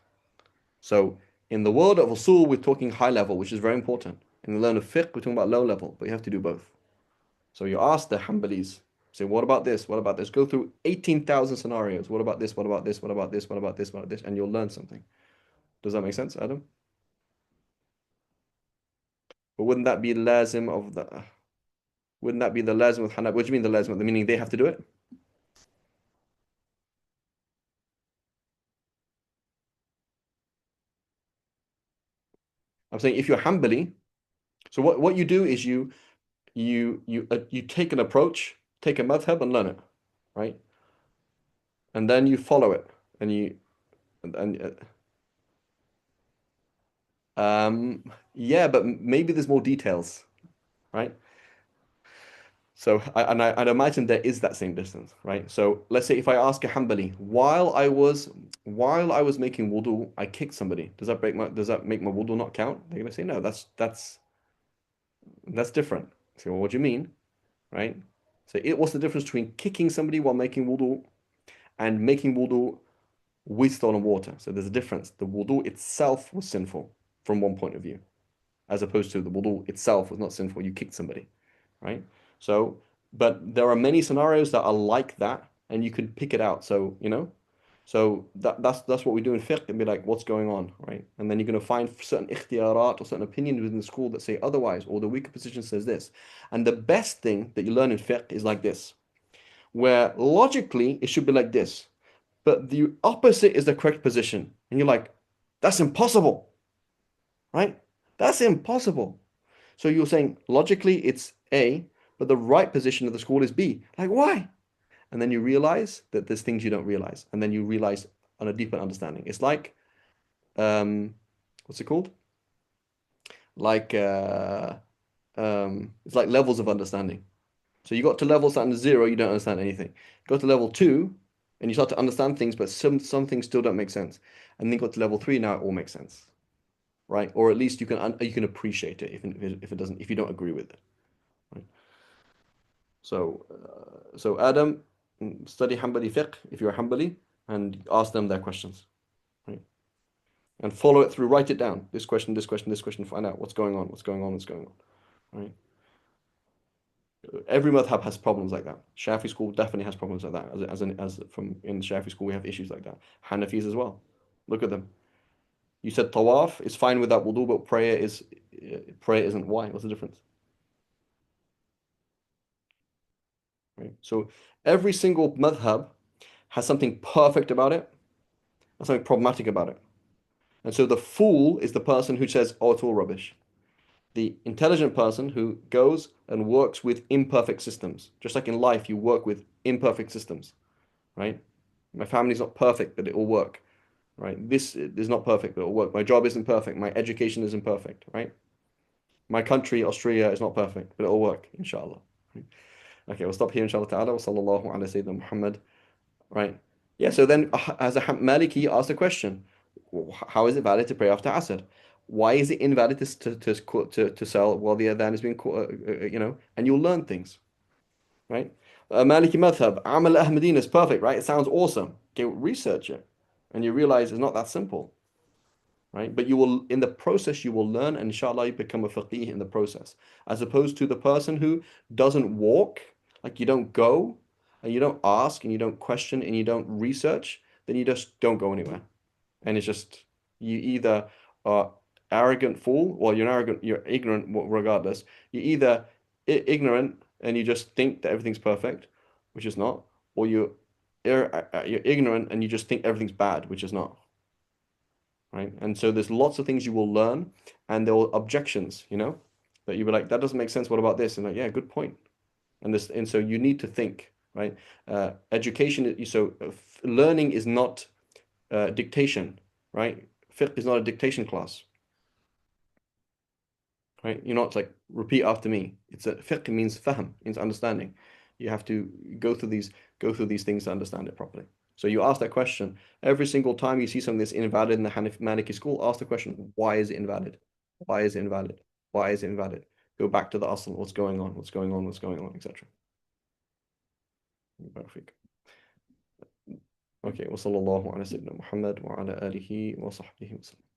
So in the world of usul, we're talking high level, which is very important. In the learn of fiqh, we're talking about low level, but you have to do both. So you ask the Hanbalis, say, what about this? What about this? Go through 18,000 scenarios. What about this? What about this? What about this? What about this? What about this? And you'll learn something. Does that make sense, Adam? But wouldn't that be lazim of the wouldn't that be the lazim with Hanab? What do you mean the lazim? The meaning they have to do it? I'm saying if you're Hanbali, so what you do is you take an approach, take a madhab and learn it, right? And then you follow it, and you and yeah, but maybe there's more details, right? So I'd imagine there is that same distance, right? So let's say if I ask a Hanbali, while I was making wudu, I kicked somebody. Does that make my wudu not count? They're gonna say no, that's different. So well, what do you mean? Right? So what's the difference between kicking somebody while making wudu and making wudu with stolen water? So there's a difference. The wudu itself was sinful from one point of view, as opposed to the wudu itself was not sinful. You kicked somebody, right? So, but there are many scenarios that are like that, and you can pick it out. So, so that's what we do in fiqh and be like, what's going on, right? And then you're going to find certain ikhtiyarat or certain opinions within the school that say otherwise, or the weaker position says this. And the best thing that you learn in fiqh is like this, where logically it should be like this, but the opposite is the correct position. And you're like, that's impossible, right? That's impossible. So you're saying logically it's A, but the right position of the school is B. Like, why? And then you realize that there's things you don't realize. And then you realize on a deeper understanding. It's like, what's it called? Like, it's like levels of understanding. So you got to level starting to 0, you don't understand anything. Go to level 2, and you start to understand things, but some things still don't make sense. And then go to level 3, now it all makes sense, right? Or at least you can appreciate it if it doesn't, if you don't agree with it, right? So Adam, study Hanbali fiqh if you're a Hanbali, and ask them their questions, right? And follow it through. Write it down. This question, this question, this question. Find out what's going on, what's going on, what's going on, right? Every madhab has problems like that. Shafi school definitely has problems like that. As from in Shafi school, we have issues like that. Hanafis as well. Look at them. You said tawaf is fine without wudu, but prayer isn't. Why? What's the difference? Right? So every single madhab has something perfect about it and something problematic about it. And so the fool is the person who says, oh, it's all rubbish. The intelligent person who goes and works with imperfect systems. Just like in life, you work with imperfect systems, right? My family's not perfect, but it will work, right? This is not perfect, but it'll work. My job isn't perfect. My education isn't perfect, right? My country, Australia, is not perfect, but it'll work, inshallah. Okay, we'll stop here, inshallah ta'ala. Wa sallallahu ala Sayyidina Muhammad, right? Yeah, so then as a Maliki asked a question, how is it valid to pray after Asr? Why is it invalid to sell while the adhan is being, and you'll learn things, right? Maliki madhab, Amal Ahmadin is perfect, right? It sounds awesome. Okay, research it, and you realize it's not that simple, right? But you will, in the process, you will learn, and inshallah, you become a faqih in the process, as opposed to the person who doesn't walk, like you don't go, and you don't ask, and you don't question, and you don't research, then you just don't go anywhere, and it's just you either are arrogant fool, well, you're ignorant regardless. You're either ignorant and you just think that everything's perfect, which is not, or you're ignorant and you just think everything's bad, which is not. Right? And so there's lots of things you will learn, and there will objections, that you'll be like, that doesn't make sense. What about this? And like, yeah, good point. And so you need to think, right? Education, so learning is not dictation, right? Fiqh is not a dictation class, right? You're not like repeat after me. Fiqh means fahm, means understanding. You have to go through these things to understand it properly. So you ask that question every single time you see something that's invalid in the Maliki school. Ask the question, why is it invalid? Why is it invalid? Why is it invalid? Go back to the asl. What's going on? What's going on? What's going on? Etc. Okay. Wa sallallahu ala sayyidina Muhammad wa ala alihi wa sahbihi wa sallam.